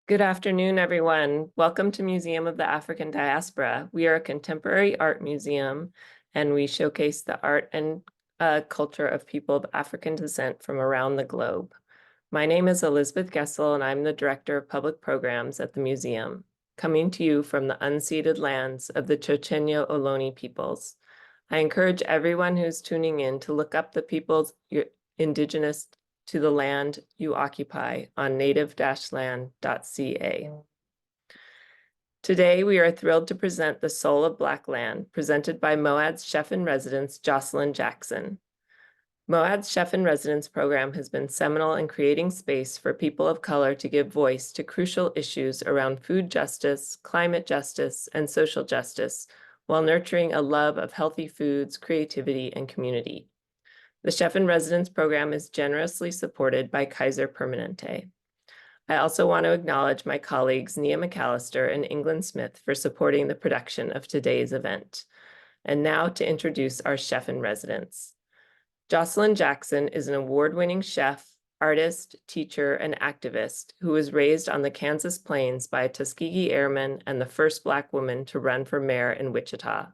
Good afternoon, everyone. Welcome to Museum of the African Diaspora. We are a contemporary art museum, and we showcase the art and culture of people of African descent from around the globe. My name is Elizabeth Gessel, and I'm the Director of Public Programs at the museum, coming to you from the unceded lands of the Chochenyo Ohlone peoples. I encourage everyone who's tuning in to look up the peoples indigenous to the land you occupy on native-land.ca. Today, we are thrilled to present The Soul of Black Land, presented by MOAD's Chef-in-Residence Jocelyn Jackson. MOAD's Chef-in-Residence program has been seminal in creating space for people of color to give voice to crucial issues around food justice, climate justice, and social justice, while nurturing a love of healthy foods, creativity, and community. The Chef-in-Residence program is generously supported by Kaiser Permanente. I also want to acknowledge my colleagues Nia McAllister and England Smith for supporting the production of today's event. And now to introduce our Chef-in-Residence. Jocelyn Jackson is an award-winning chef, artist, teacher, and activist who was raised on the Kansas Plains by a Tuskegee Airman and the first Black woman to run for mayor in Wichita.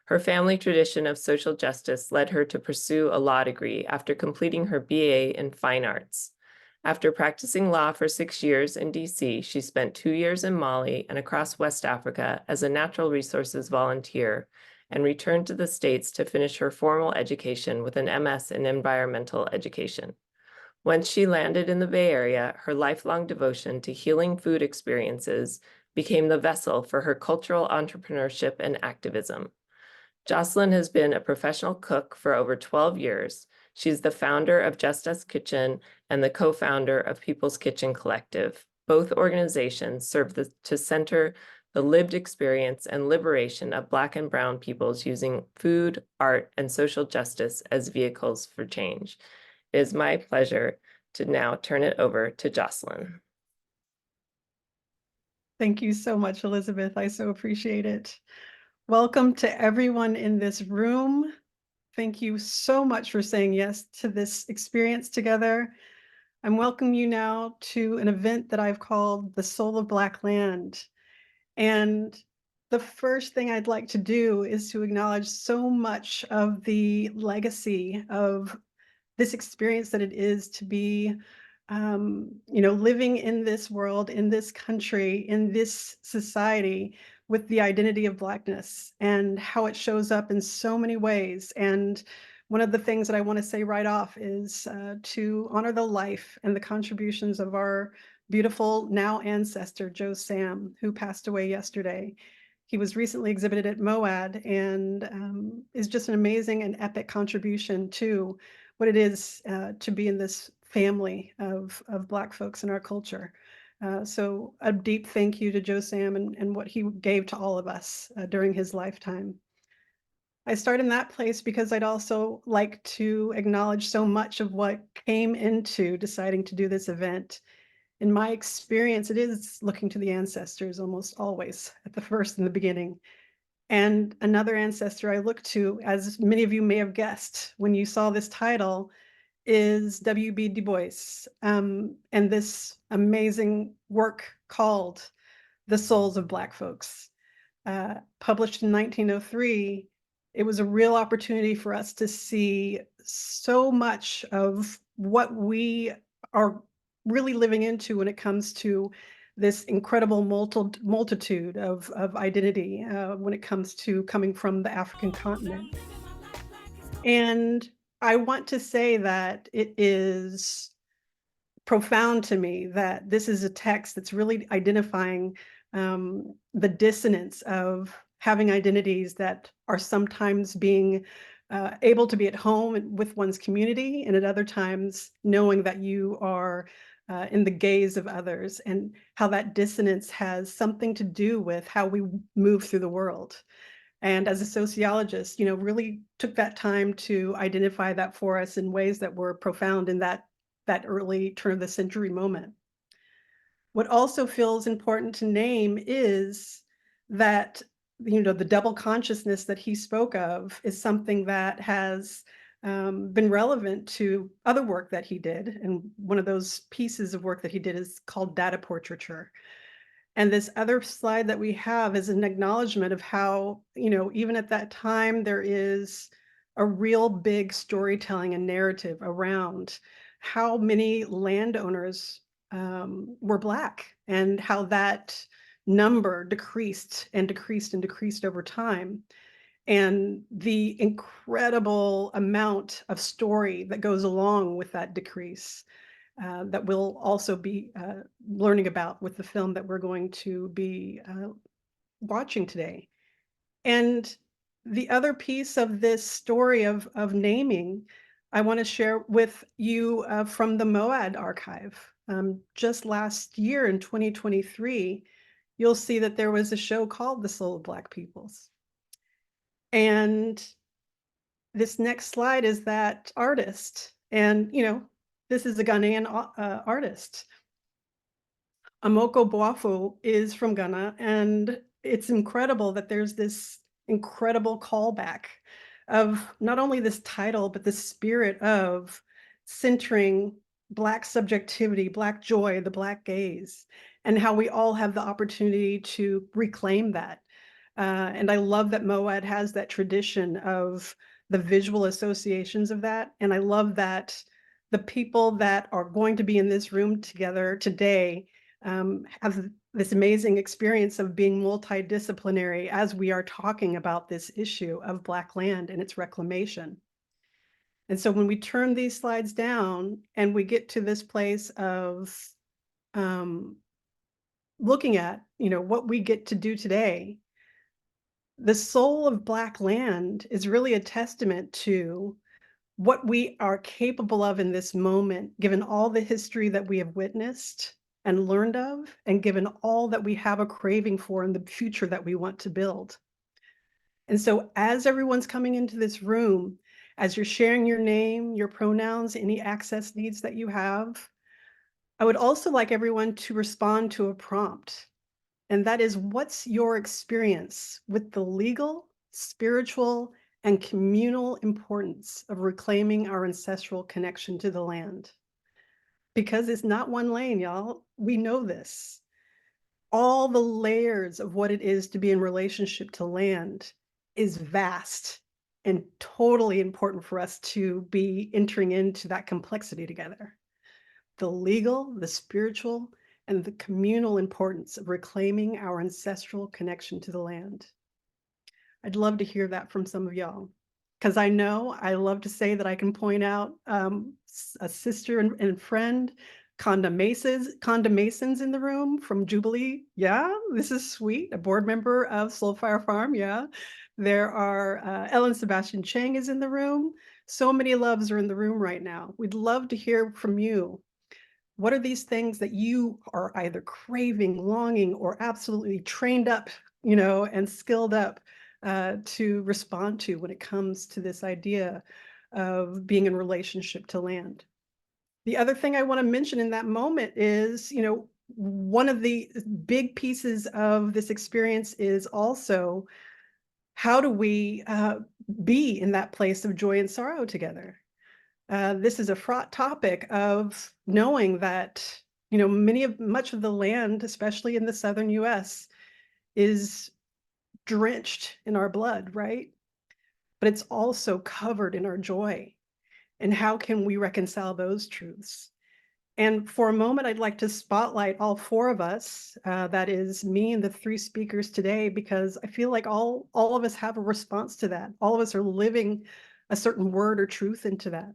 Her family tradition of social justice led her to pursue a law degree after completing her BA in fine arts. After practicing law for 6 years in DC, she spent 2 years in Mali and across West Africa as a natural resources volunteer and returned to the States to finish her formal education with an MS in environmental education. Once she landed in the Bay Area, her lifelong devotion to healing food experiences became the vessel for her cultural entrepreneurship and activism. Jocelyn has been a professional cook for over 12 years. She's the founder of Just Us Kitchen and the co-founder of People's Kitchen Collective. Both organizations serve to center the lived experience and liberation of Black and Brown peoples using food, art, and social justice as vehicles for change. It is my pleasure to now turn it over to Jocelyn. Thank you so much, Elizabeth. I so appreciate it. Welcome to everyone in this room. Thank you so much for saying yes to this experience together. I'm welcoming you now to an event that I've called The Soul of Black Land. And the first thing I'd like to do is to acknowledge so much of the legacy of this experience that it is to be living in this world, in this country, in this society with the identity of Blackness and how it shows up in so many ways. And one of the things that I want to say right off is to honor the life and the contributions of our beautiful now ancestor, Joe Sam, who passed away yesterday. He was recently exhibited at MOAD and is just an amazing and epic contribution to what it is to be in this family of Black folks in our culture. So a deep thank you to Joe Sam and what he gave to all of us during his lifetime. I start in that place because I'd also like to acknowledge so much of what came into deciding to do this event. In my experience, it is looking to the ancestors almost always at the first in the beginning. And another ancestor I look to, as many of you may have guessed when you saw this title, is W.B. Du Bois, and this amazing work called The Souls of Black Folks. Published in 1903, it was a real opportunity for us to see so much of what we are really living into when it comes to this incredible multitude of identity when it comes to coming from the African continent. And I want to say that it is profound to me that this is a text that's really identifying the dissonance of having identities that are sometimes being able to be at home with one's community, and at other times knowing that you are in the gaze of others, and how that dissonance has something to do with how we move through the world. And as a sociologist, really took that time to identify that for us in ways that were profound in that that early turn of the century moment. What also feels important to name is that, the double consciousness that he spoke of is something that has been relevant to other work that he did. And one of those pieces of work that he did is called data portraiture. And this other slide that we have is an acknowledgement of how, even at that time, there is a real big storytelling and narrative around how many landowners were Black and how that number decreased and decreased and decreased over time. And the incredible amount of story that goes along with that decrease that we'll also be learning about with the film that we're going to be watching today. And the other piece of this story of naming, I want to share with you from the MOAD archive. Just last year in 2023, you'll see that there was a show called The Soul of Black Peoples. And this next slide is that artist. And, this is a Ghanaian artist. Amoko Boafo is from Ghana, and it's incredible that there's this incredible callback of not only this title, but the spirit of centering Black subjectivity, Black joy, the Black gaze, and how we all have the opportunity to reclaim that. And I love that MOAD has that tradition of the visual associations of that. And I love that the people that are going to be in this room together today have this amazing experience of being multidisciplinary as we are talking about this issue of Black land and its reclamation. And so when we turn these slides down and we get to this place of looking at, what we get to do today, the soul of Black land is really a testament to what we are capable of in this moment, given all the history that we have witnessed and learned of, and given all that we have a craving for in the future that we want to build. And so as everyone's coming into this room, as you're sharing your name, your pronouns, any access needs that you have, I would also like everyone to respond to a prompt. And that is, what's your experience with the legal, spiritual, and communal importance of reclaiming our ancestral connection to the land? Because it's not one lane, y'all. We know this. All the layers of what it is to be in relationship to land is vast and totally important for us to be entering into that complexity together. The legal, the spiritual, and the communal importance of reclaiming our ancestral connection to the land. I'd love to hear that from some of y'all, because I know I love to say that I can point out a sister and friend, Conda Mason's in the room from Jubilee. Yeah, this is sweet. A board member of Soulfire Farm. Yeah, there are Ellen Sebastian Chang is in the room. So many loves are in the room right now. We'd love to hear from you. What are these things that you are either craving, longing, or absolutely trained up, and skilled up to respond to when it comes to this idea of being in relationship to land? The other thing I want to mention in that moment is, one of the big pieces of this experience is also, how do we be in that place of joy and sorrow together? This is a fraught topic of knowing that, much of the land, especially in the southern US, is drenched in our blood, right? But it's also covered in our joy. And how can we reconcile those truths? And for a moment, I'd like to spotlight all four of us. That is me and the three speakers today, because I feel like all of us have a response to that. All of us are living a certain word or truth into that.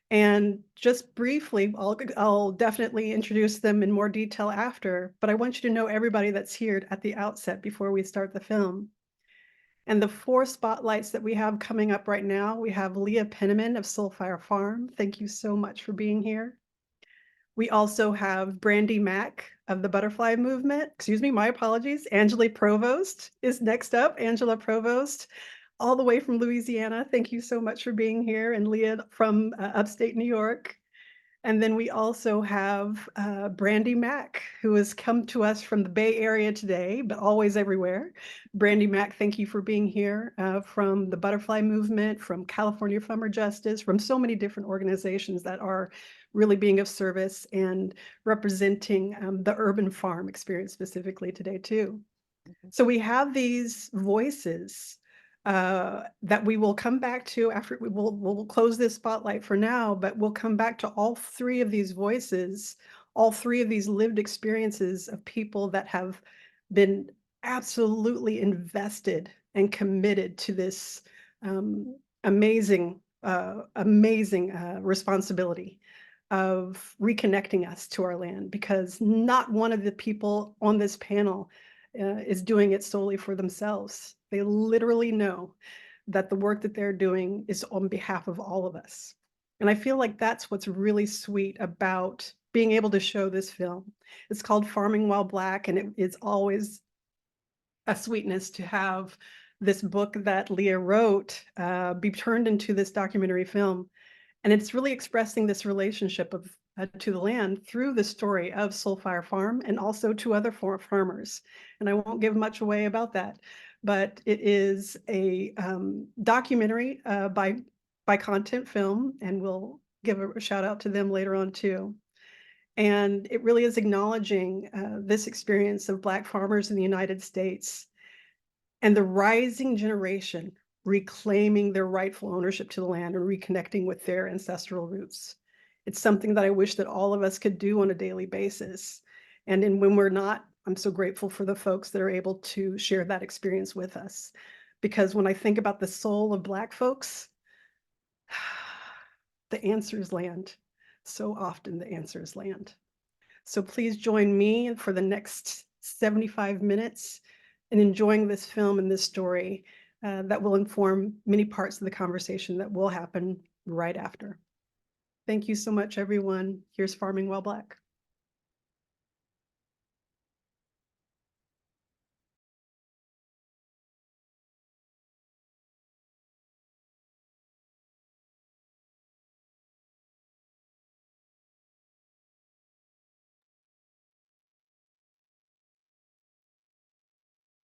And just briefly, I'll definitely introduce them in more detail after, but I want you to know everybody that's here at the outset before we start the film. And the four spotlights that we have coming up right now, we have Leah Penniman of Soulfire Farm. Thank you so much for being here. We also have Brandi Mack of the Butterfly Movement. Excuse me, my apologies. Angie Provost is next up. Angela Provost, all the way from Louisiana. Thank you so much for being here. And Leah from upstate New York. And then we also have Brandi Mack, who has come to us from the Bay Area today, but always everywhere. Brandi Mack, thank you for being here from the Butterfly Movement, from California Farmer Justice, from so many different organizations that are really being of service and representing the urban farm experience specifically today too. So we have these voices that we will come back to after we'll close this spotlight for now, but we'll come back to all three of these voices, all three of these lived experiences of people that have been absolutely invested and committed to this amazing responsibility of reconnecting us to our land, because not one of the people on this panel is doing it solely for themselves. They literally know that the work that they're doing is on behalf of all of us. And I feel like that's what's really sweet about being able to show this film. It's called Farming While Black, and it's always a sweetness to have this book that Leah wrote be turned into this documentary film. And it's really expressing this relationship of to the land through the story of Soul Fire Farm and also to other farmers. And I won't give much away about that, but it is a documentary by Content Film, and we'll give a shout out to them later on too. And it really is acknowledging this experience of Black farmers in the United States and the rising generation reclaiming their rightful ownership to the land and reconnecting with their ancestral roots. It's something that I wish that all of us could do on a daily basis. And then when we're not, I'm so grateful for the folks that are able to share that experience with us. Because when I think about the soul of Black folks, the answer is land. So often the answer is land. So please join me for the next 75 minutes in enjoying this film and this story that will inform many parts of the conversation that will happen right after. Thank you so much, everyone. Here's Farming While Black.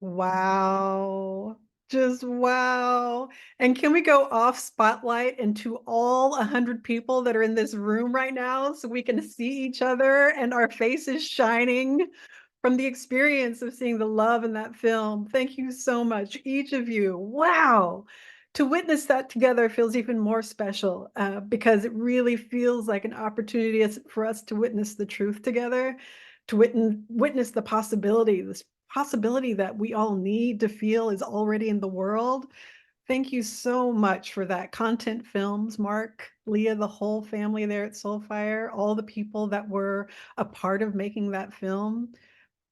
Wow. Just wow. And can we go off spotlight into all 100 people that are in this room right now so we can see each other and our faces shining from the experience of seeing the love in that film? Thank you so much, each of you. Wow. To witness that together feels even more special because it really feels like an opportunity for us to witness the truth together, to witness the possibility, this possibility that we all need to feel is already in the world. Thank you so much for that. Content Films, Mark, Leah, the whole family there at Soulfire, all the people that were a part of making that film.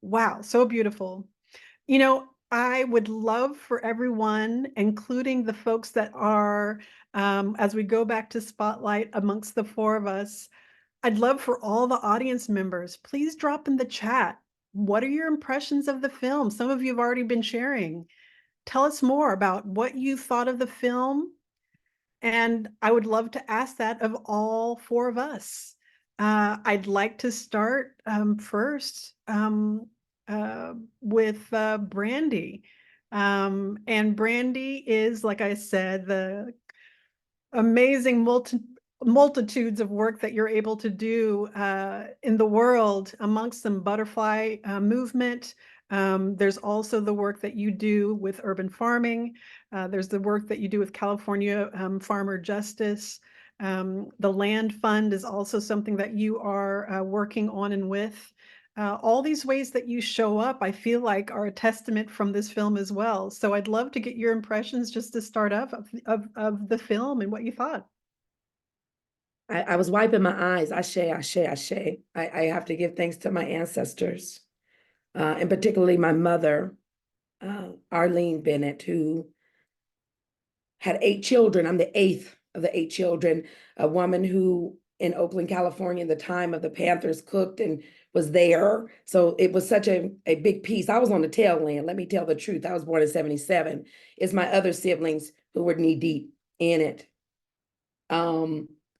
Wow, so beautiful. You know, I would love for everyone, including the folks that are, as we go back to Spotlight amongst the four of us, I'd love for all the audience members, please drop in the chat. What are your impressions of the film? Some of you have already been sharing. Tell us more about what you thought of the film. And I would love to ask that of all four of us. I'd like to start first with Brandi. And Brandi is, like I said, the amazing multitudes of work that you're able to do in the world, amongst them Butterfly Movement. There's also the work that you do with urban farming. There's the work that you do with California Farmer Justice. The Land Fund is also something that you are working on and with. All these ways that you show up, I feel like, are a testament from this film as well. So I'd love to get your impressions just to start off of the film and what you thought. I was wiping my eyes. Ashe, ashe, ashe. I have to give thanks to my ancestors, and particularly my mother, Arlene Bennett, who had 8 children. I'm the 8th of the 8 children, a woman who in Oakland, California, in the time of the Panthers cooked and was there. So it was such a big piece. I was on the tail end. Let me tell the truth. I was born in 77. It's my other siblings who were knee deep in it.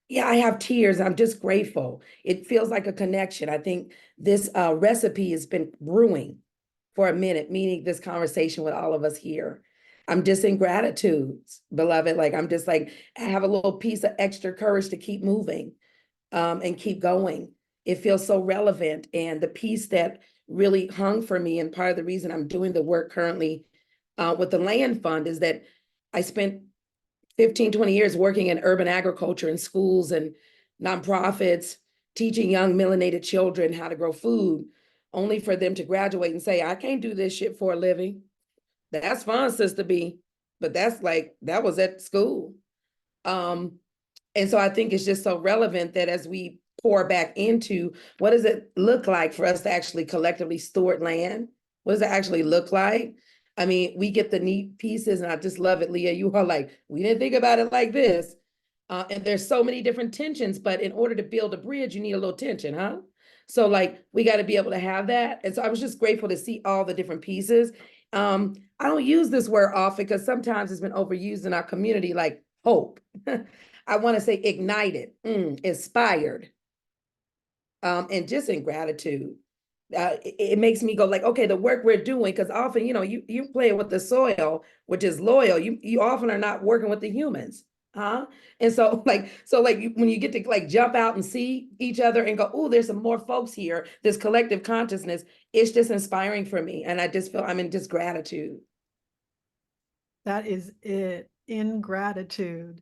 Yeah, I have tears. I'm just grateful. It feels like a connection. I think this recipe has been brewing for a minute, meaning this conversation with all of us here. I'm just in gratitude, beloved. Like I'm just like, I have a little piece of extra courage to keep moving and keep going. It feels so relevant. And the piece that really hung for me, and part of the reason I'm doing the work currently with the Land Fund is that I spent 15, 20 years working in urban agriculture in schools and nonprofits, teaching young melanated children how to grow food, only for them to graduate and say, I can't do this shit for a living. That's fine, Sister B, but that's like, that was at school. And so I think it's just so relevant that as we pour back into what does it look like for us to actually collectively steward land? What does it actually look like? I mean, we get the neat pieces, and I just love it, Leah. You are like, we didn't think about it like this. And there's so many different tensions, but in order to build a bridge, you need a little tension, huh? So like we got to be able to have that. And so I was just grateful to see all the different pieces. I don't use this word often because sometimes it's been overused in our community, like hope. I want to say ignited, inspired, and just in gratitude. It makes me go like, okay, the work we're doing, because often, you play with the soil, which is loyal. You often are not working with the humans, huh? And so when you get to like jump out and see each other and go, oh, there's some more folks here, this collective consciousness, it's just inspiring for me. And I just feel I'm in just gratitude. That is it, in gratitude.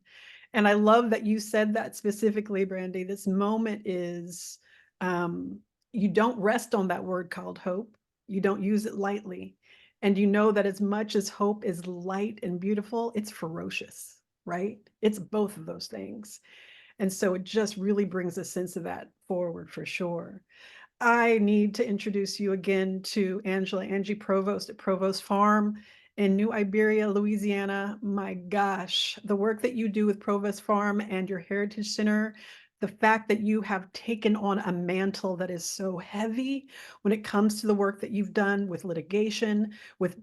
And I love that you said that specifically, Brandi. This moment is, you don't rest on that word called hope. You don't use it lightly. And you know that as much as hope is light and beautiful, it's ferocious, right? It's both of those things. And so it just really brings a sense of that forward for sure. I need to introduce you again to Angie Provost at Provost Farm in New Iberia, Louisiana. My gosh, the work that you do with Provost Farm and your Heritage Center, the fact that you have taken on a mantle that is so heavy when it comes to the work that you've done with litigation, with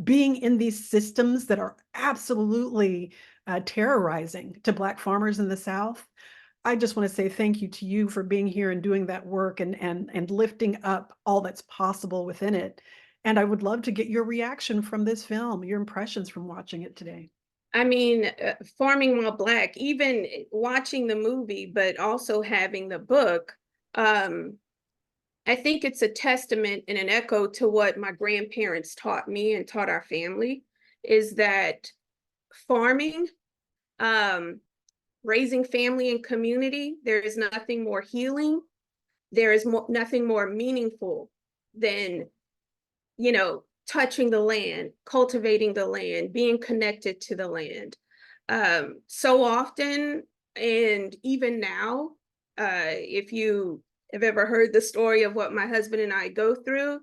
being in these systems that are absolutely terrorizing to Black farmers in the South. I just want to say thank you to you for being here and doing that work and lifting up all that's possible within it. And I would love to get your reaction from this film, your impressions from watching it today. I mean, Farming While Black, even watching the movie, but also having the book, I think it's a testament and an echo to what my grandparents taught me and taught our family, is that farming, raising family and community, there is nothing more healing. There is nothing more meaningful than, touching the land, cultivating the land, being connected to the land. So often, and even now, if you have ever heard the story of what my husband and I go through,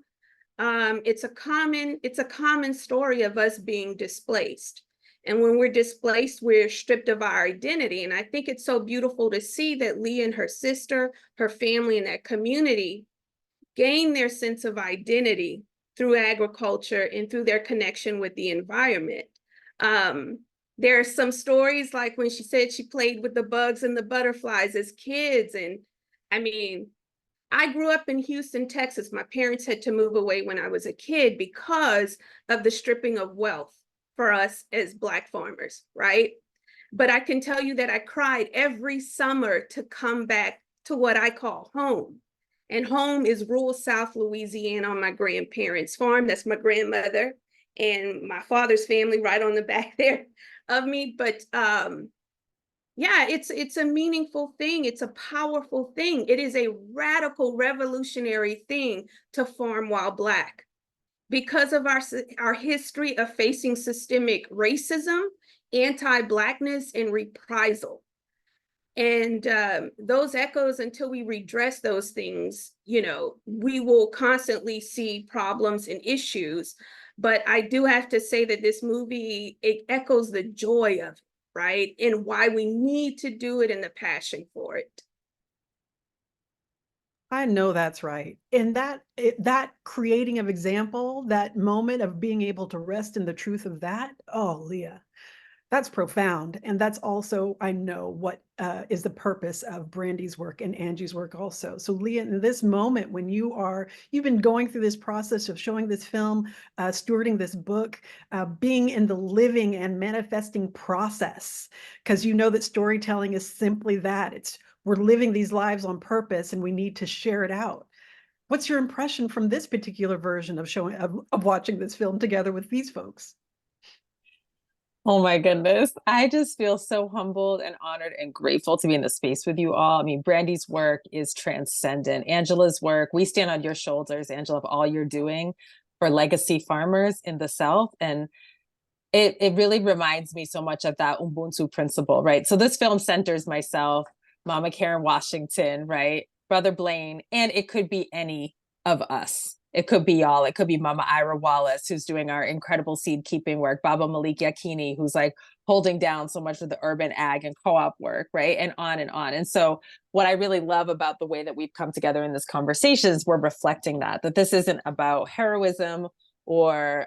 it's a common story of us being displaced. And when we're displaced, we're stripped of our identity. And I think it's so beautiful to see that Leah and her sister, her family, and that community gain their sense of identity through agriculture and through their connection with the environment. There are some stories like when she said she played with the bugs and the butterflies as kids. And I mean, I grew up in Houston, Texas. My parents had to move away when I was a kid because of the stripping of wealth for us as Black farmers, right? But I can tell you that I cried every summer to come back to what I call home. And home is rural South Louisiana on my grandparents' farm. That's my grandmother and my father's family right on the back there of me. But yeah, it's a meaningful thing. It's a powerful thing. It is a radical, revolutionary thing to farm while Black. Because of our history of facing systemic racism, anti-Blackness, and reprisal. And those echoes, until we redress those things, we will constantly see problems and issues. But I do have to say that this movie, it echoes the joy of it, right? And why we need to do it and the passion for it. I know that's right. And that creating of example, that moment of being able to rest in the truth of that, oh, Leah, That's profound. And that's also, I know, what is the purpose of Brandi's work and Angie's work also. So Leah, in this moment, when you've been going through this process of showing this film, stewarding this book, being in the living and manifesting process, because you know that storytelling is simply that. We're living these lives on purpose and we need to share it out. What's your impression from this particular version of watching this film together with these folks? Oh my goodness. I just feel so humbled and honored and grateful to be in the space with you all. I mean, Brandi's work is transcendent. Angela's work, we stand on your shoulders, Angela, of all you're doing for legacy farmers in the South. And it really reminds me so much of that Ubuntu principle, right? So this film centers myself, Mama Karen Washington, right? Brother Blaine, and it could be any of us. It could be y'all. It could be Mama Ira Wallace, who's doing our incredible seed keeping work. Baba Malik Yakini, who's like holding down so much of the urban ag and co-op work, right? And on and on. And so what I really love about the way that we've come together in this conversation is we're reflecting that this isn't about heroism or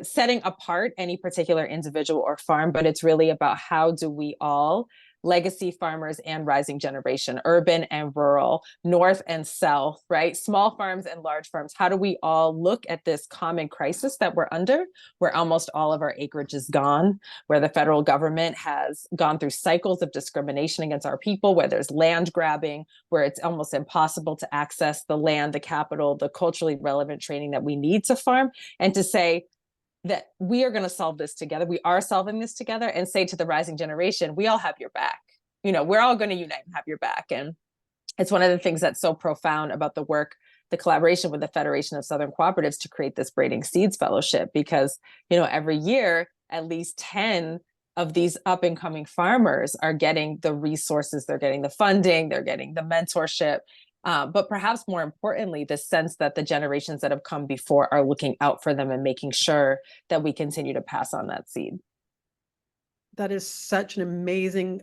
setting apart any particular individual or farm, but it's really about how do we all, legacy farmers and rising generation, urban and rural, north and south, right? Small farms and large farms. How do we all look at this common crisis that we're under, where almost all of our acreage is gone, where the federal government has gone through cycles of discrimination against our people, where there's land grabbing, where it's almost impossible to access the land, the capital, the culturally relevant training that we need to farm, and to say, that we are going to solve this together. We are solving this together, and say to the rising generation, we all have your back. We're all going to unite and have your back. And it's one of the things that's so profound about the work, the collaboration with the Federation of Southern Cooperatives to create this Braiding Seeds Fellowship, because, every year, at least 10 of these up and coming farmers are getting the resources, they're getting the funding, they're getting the mentorship. But perhaps more importantly, the sense that the generations that have come before are looking out for them and making sure that we continue to pass on that seed. That is such an amazing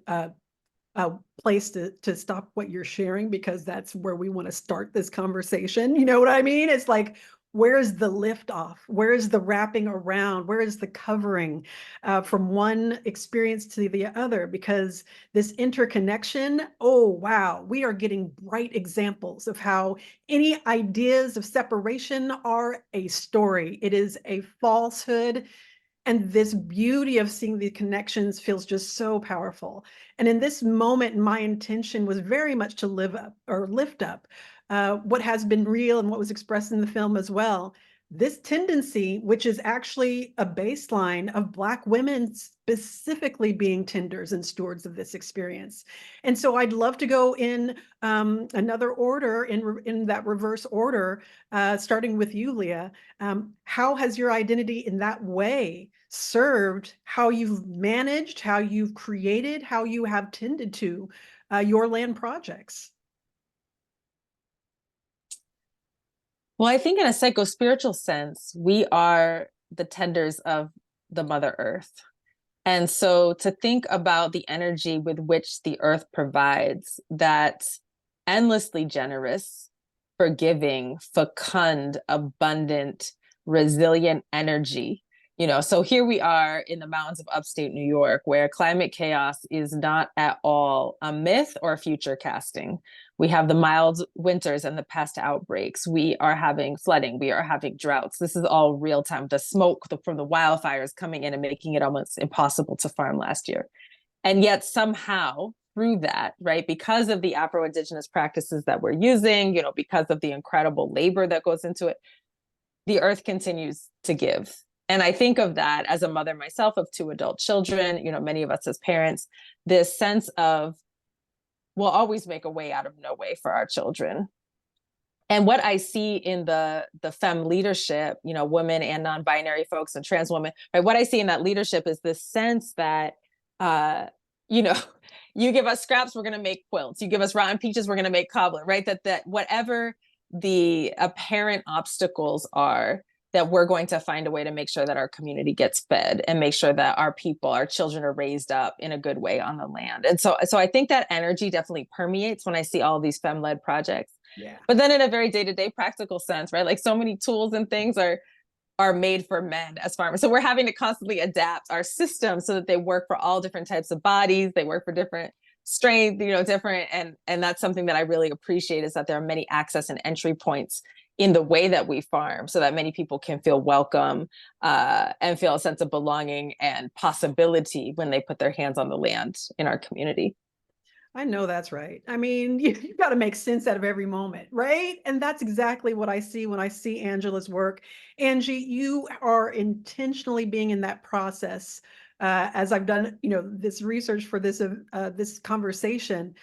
place to stop what you're sharing, because that's where we want to start this conversation. You know what I mean? It's like, where's the lift off? Where is the wrapping around? Where is the covering from one experience to the other? Because this interconnection, oh, wow, we are getting bright examples of how any ideas of separation are a story. It is a falsehood. And this beauty of seeing the connections feels just so powerful. And in this moment, my intention was very much to live up or lift up what has been real and what was expressed in the film as well. This tendency, which is actually a baseline of Black women specifically being tenders and stewards of this experience. And so I'd love to go in another order, in that reverse order, starting with you, Leah. How has your identity in that way served how you've managed, how you've created, how you have tended to your land projects? Well, I think in a psycho-spiritual sense, we are the tenders of the Mother Earth. And so to think about the energy with which the earth provides, that endlessly generous, forgiving, fecund, abundant, resilient energy. So here we are in the mountains of upstate New York, where climate chaos is not at all a myth or future casting. We have the mild winters and the pest outbreaks. We are having flooding. We are having droughts. This is all real time. The smoke from the wildfires coming in and making it almost impossible to farm last year. And yet somehow through that, right, because of the Afro-Indigenous practices that we're using, because of the incredible labor that goes into it, the earth continues to give. And I think of that as a mother myself of 2 adult children, many of us as parents, this sense of, we'll always make a way out of no way for our children. And what I see in the femme leadership, women and non-binary folks and trans women, right? What I see in that leadership is this sense that, you give us scraps, we're going to make quilts. You give us rotten peaches, we're going to make cobbler, right? That whatever the apparent obstacles are, that we're going to find a way to make sure that our community gets fed and make sure that our people, our children are raised up in a good way on the land. And so I think that energy definitely permeates when I see all of these femme-led projects. Yeah. But then in a very day-to-day practical sense, right? Like so many tools and things are are made for men as farmers. So we're having to constantly adapt our systems so that they work for all different types of bodies. They work for different strength, different. And that's something that I really appreciate, is that there are many access and entry points in the way that we farm, so that many people can feel welcome and feel a sense of belonging and possibility when they put their hands on the land in our community. I know that's right. I mean, you got to make sense out of every moment, right? And that's exactly what I see when I see Angela's work. Angie, you are intentionally being in that process. As I've done, this research for this conversation,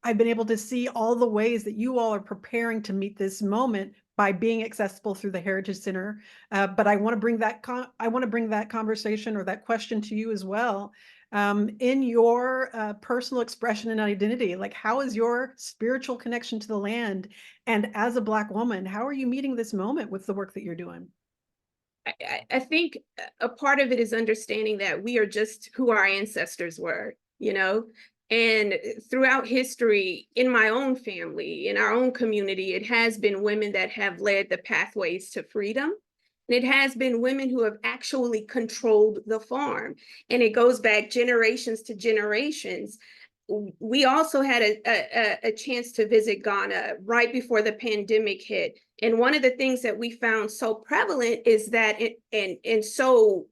I've been able to see all the ways that you all are preparing to meet this moment by being accessible through the Heritage Center. But I want to bring that conversation or that question to you as well. In your personal expression and identity, like, how is your spiritual connection to the land? And as a Black woman, how are you meeting this moment with the work that you're doing? I think a part of it is understanding that we are just who our ancestors were, and throughout history, in my own family, in our own community, it has been women that have led the pathways to freedom. And it has been women who have actually controlled the farm. And it goes back generations to generations. We also had a chance to visit Ghana right before the pandemic hit. And one of the things that we found so prevalent is that and so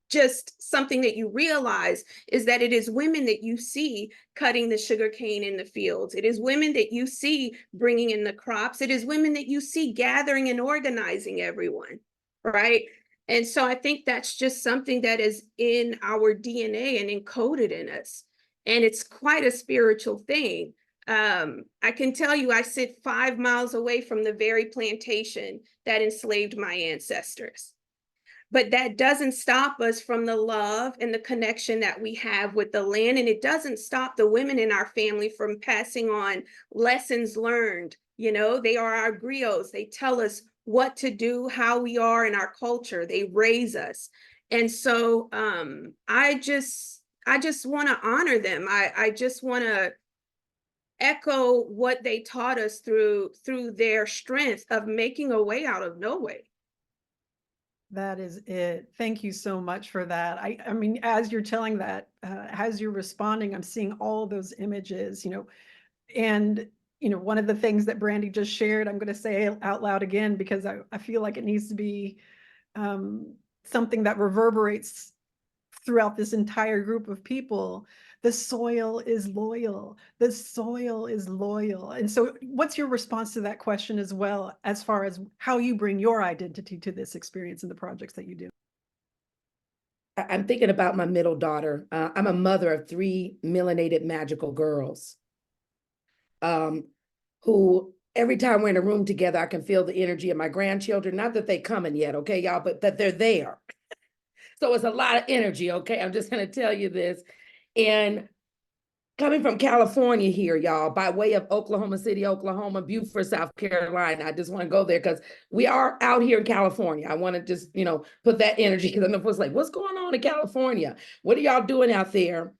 just something that you realize is that it is women that you see cutting the sugarcane in the fields. It is women that you see bringing in the crops. It is women that you see gathering and organizing everyone, right? And so I think that's just something that is in our DNA and encoded in us. And it's quite a spiritual thing. I can tell you, I sit 5 miles away from the very plantation that enslaved my ancestors. But that doesn't stop us from the love and the connection that we have with the land. And it doesn't stop the women in our family from passing on lessons learned. They are our griots. They tell us what to do, how we are in our culture. They raise us. And so I just want to honor them. I just want to echo what they taught us through their strength of making a way out of no way. That is it. Thank you so much for that. I mean, as you're telling that, as you're responding, I'm seeing all those images, and, one of the things that Brandi just shared, I'm going to say out loud again, because I feel like it needs to be something that reverberates throughout this entire group of people. The soil is loyal. The soil is loyal. And so what's your response to that question as well, as far as how you bring your identity to this experience and the projects that you do? I'm thinking about my middle daughter. I'm a mother of 3 melanated magical girls, who every time we're in a room together, I can feel the energy of my grandchildren. Not that they coming yet, okay, y'all, but that they're there. So it's a lot of energy, okay? I'm just gonna tell you this. And coming from California here, y'all, by way of Oklahoma City, Oklahoma, Beaufort, South Carolina, I just want to go there because we are out here in California. I want to just, put that energy, because I know folks like, what's going on in California? What are y'all doing out there?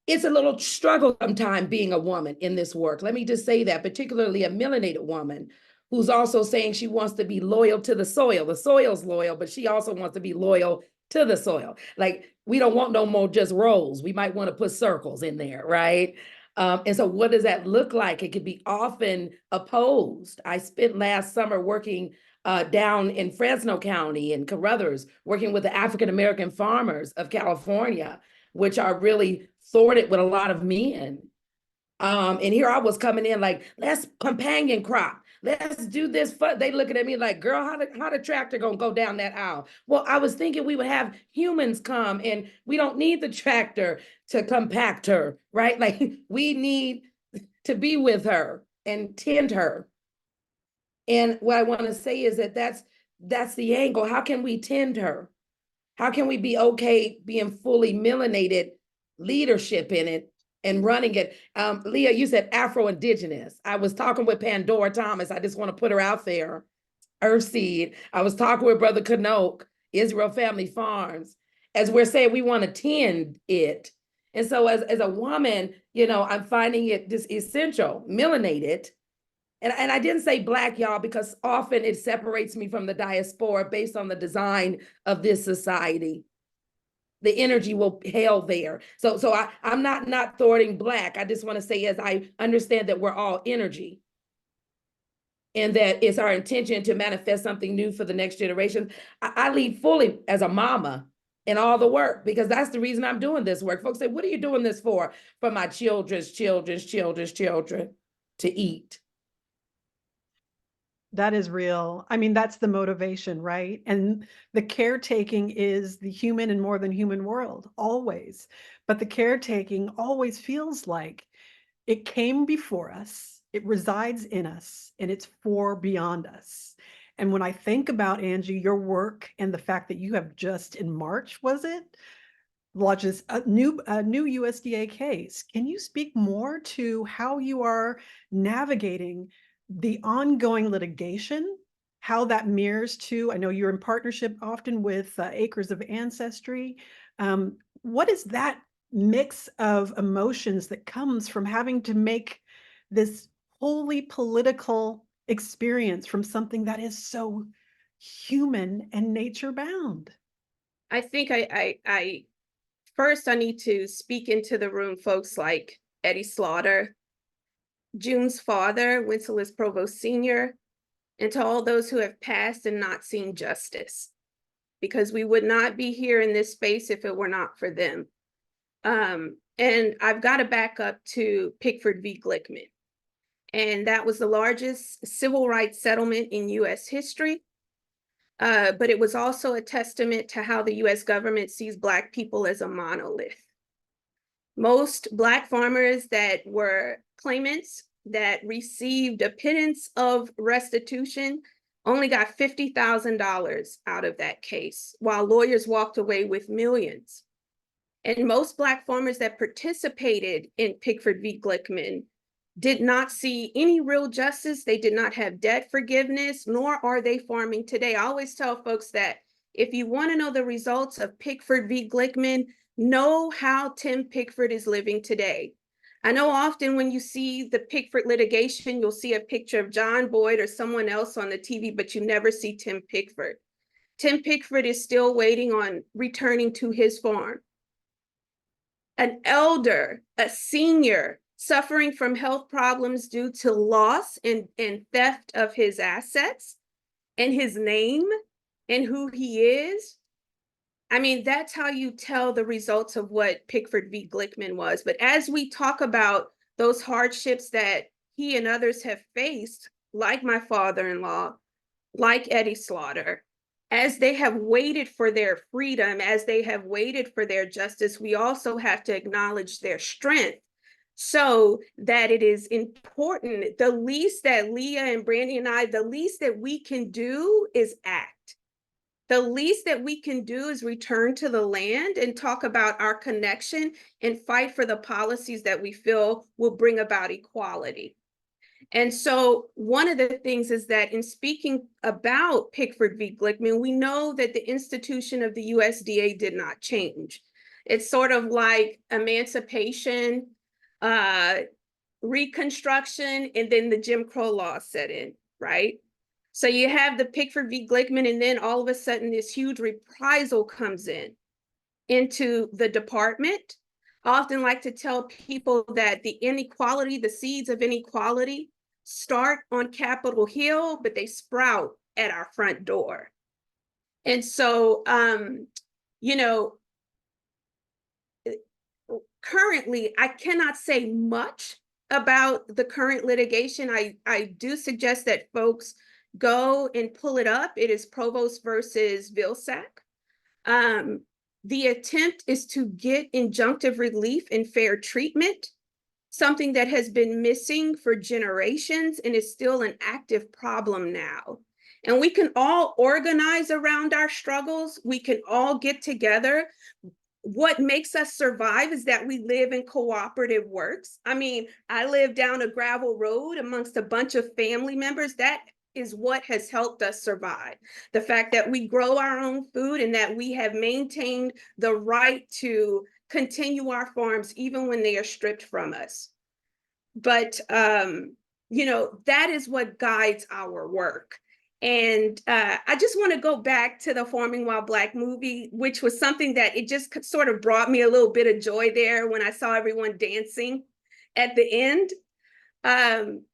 It's a little struggle sometimes being a woman in this work. Let me just say that, particularly a melanated woman who's also saying she wants to be loyal to the soil. The soil's loyal, but she also wants to be loyal to the soil. Like, we don't want no more just rows. We might want to put circles in there, right? And so what does that look like? It could be often opposed. I spent last summer working down in Fresno County in Carruthers, working with the African-American farmers of California, which are really thwarted with a lot of men. And here I was coming in like, let's companion crop. Let's do this. They looking at me like, girl, how the tractor gonna go down that aisle? Well, I was thinking we would have humans come, and we don't need the tractor to compact her, right? Like, we need to be with her and tend her. And what I want to say is that that's the angle. How can we tend her? How can we be okay being fully melanated leadership in it and running it? Leah, you said Afro-Indigenous. I was talking with Pandora Thomas. I just want to put her out there. Earthseed. I was talking with Brother Knoke, Israel Family Farms, as we're saying we want to tend it. And so as a woman, I'm finding it just essential, melanated, And I didn't say Black, y'all, because often it separates me from the diaspora based on the design of this society. The energy will hail there. So I'm not thwarting Black. I just want to say, as I understand that we're all energy, and that it's our intention to manifest something new for the next generation. I lead fully as a mama in all the work, because that's the reason I'm doing this work. Folks say, what are you doing this for? For my children's children to eat. That is real. I mean, that's the motivation, right? And the caretaking is the human and more than human world, always. But the caretaking always feels like it came before us, it resides in us, and it's for beyond us. And when I think about, Angie, your work and the fact that you have just in March, was it, lodges a new USDA case. Can you speak more to how you are navigating the ongoing litigation, how that mirrors to, I know you're in partnership often with Acres of Ancestry. What is that mix of emotions that comes from having to make this wholly political experience from something that is so human and nature bound? I think I first I need to speak into the room folks like Eddie Slaughter, June's father, Wenceslaus Provost Sr., and to all those who have passed and not seen justice, because we would not be here in this space if it were not for them. And I've got to back up to Pickford v. Glickman. And that was the largest civil rights settlement in US history. But it was also a testament to how the US government sees Black people as a monolith. Most Black farmers that were claimants that received a pittance of restitution only got $50,000 out of that case, while lawyers walked away with millions. And most Black farmers that participated in Pickford v. Glickman did not see any real justice. They did not have debt forgiveness, nor are they farming today. I always tell folks that if you want to know the results of Pickford v. Glickman, know how Tim Pickford is living today. I know often when you see the Pickford litigation, you'll see a picture of John Boyd or someone else on the TV, but you never see Tim Pickford. Tim Pickford is still waiting on returning to his farm. An elder, a senior, suffering from health problems due to loss and theft of his assets and his name and who he is. I mean, that's how you tell the results of what Pickford v. Glickman was. But as we talk about those hardships that he and others have faced, like my father-in-law, like Eddie Slaughter, as they have waited for their freedom, as they have waited for their justice, we also have to acknowledge their strength, so that it is important. The least that Leah and Brandi and I, the least that we can do is act. The least that we can do is return to the land and talk about our connection and fight for the policies that we feel will bring about equality. And so one of the things is that in speaking about Pickford v. Glickman, we know that the institution of the USDA did not change. It's sort of like emancipation, Reconstruction, and then the Jim Crow law set in, right? So you have the Pickford v. Glickman, and then all of a sudden this huge reprisal comes into the department. I often like to tell people that the inequality, the seeds of inequality, start on Capitol Hill, but they sprout at our front door. And so, you know, currently, I cannot say much about the current litigation. I do suggest that folks go and pull it up. It is Provost versus Vilsack. The attempt is to get injunctive relief and fair treatment, something that has been missing for generations and is still an active problem now. And we can all organize around our struggles. We can all get together. What makes us survive is that we live in cooperative works. I mean, I live down a gravel road amongst a bunch of family members. That is what has helped us survive. The fact that we grow our own food and that we have maintained the right to continue our farms even when they are stripped from us. But you know, that is what guides our work. And I just want to go back to the Farming While Black movie, which was something that it just sort of brought me a little bit of joy there when I saw everyone dancing at the end.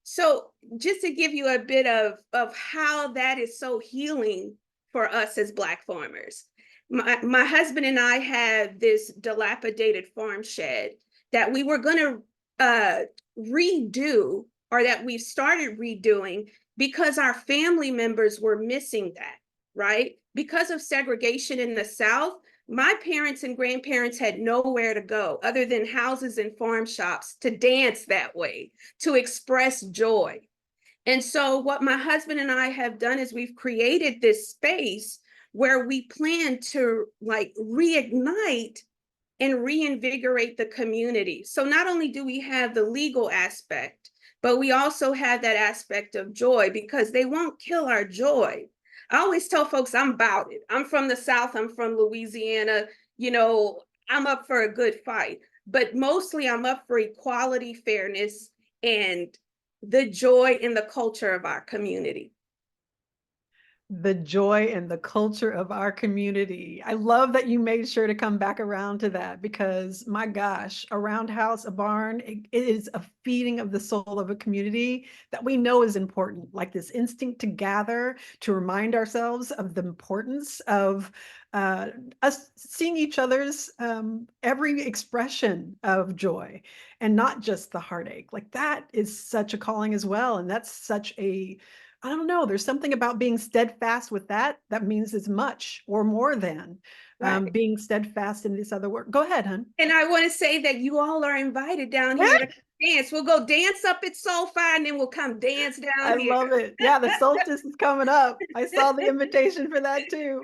So just to give you a bit of how that is so healing for us as Black farmers. My husband and I had this dilapidated farm shed that we were going to redo, or that we've started redoing, because our family members were missing that, right? Because of segregation in the South, my parents and grandparents had nowhere to go other than houses and farm shops to dance that way, to express joy. And so what my husband and I have done is we've created this space where we plan to like reignite and reinvigorate the community. So not only do we have the legal aspect, but we also have that aspect of joy, because they won't kill our joy. I always tell folks I'm about it. I'm from the South, I'm from Louisiana, you know, I'm up for a good fight, but mostly I'm up for equality, fairness, and the joy in the culture of our community. The joy and the culture of our community. I love that you made sure to come back around to that, because my gosh, a roundhouse, a barn, it is a feeding of the soul of a community that we know is important, like this instinct to gather, to remind ourselves of the importance of us seeing each other's every expression of joy, and not just the heartache. Like that is such a calling as well. And that's such a, I don't know, there's something about being steadfast with that means as much or more than Right. being steadfast in this other work. Go ahead, hon. And I want to say that you all are invited down here to dance. We'll go dance up at SoFi, and then we'll come dance I down here. love it. Yeah, the solstice is coming up. I saw the invitation for that too.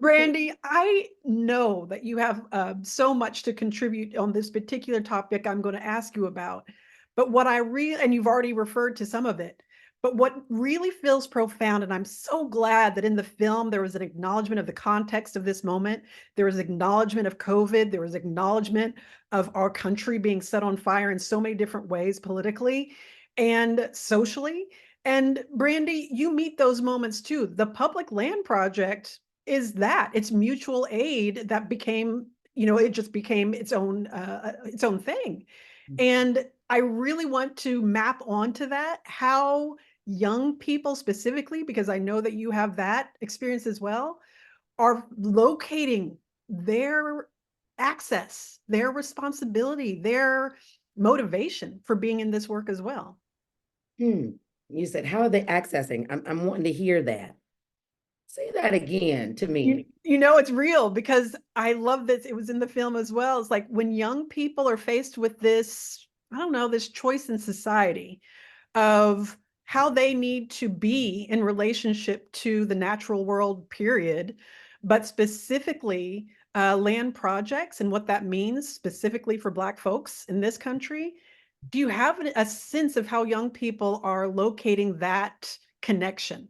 Brandi, I know that you have so much to contribute on this particular topic I'm going to ask you about, but what I really, and you've already referred to some of it, but what really feels profound, and I'm so glad that in the film there was an acknowledgement of the context of this moment. There was acknowledgement of COVID. There was acknowledgement of our country being set on fire in so many different ways, politically and socially. And Brandi, you meet those moments too. The Public Land Project is that. It's mutual aid that became, you know, it just became its own thing. And I really want to map onto that, how young people specifically, because I know that you have that experience as well, are locating their access, their responsibility, their motivation for being in this work as well. You said, how are they accessing? I'm wanting to hear that. Say that again to me. You know, it's real, because I love this. It was in the film as well. It's like when young people are faced with this, I don't know, this choice in society of how they need to be in relationship to the natural world, period, but specifically land projects and what that means specifically for Black folks in this country. Do you have a sense of how young people are locating that connection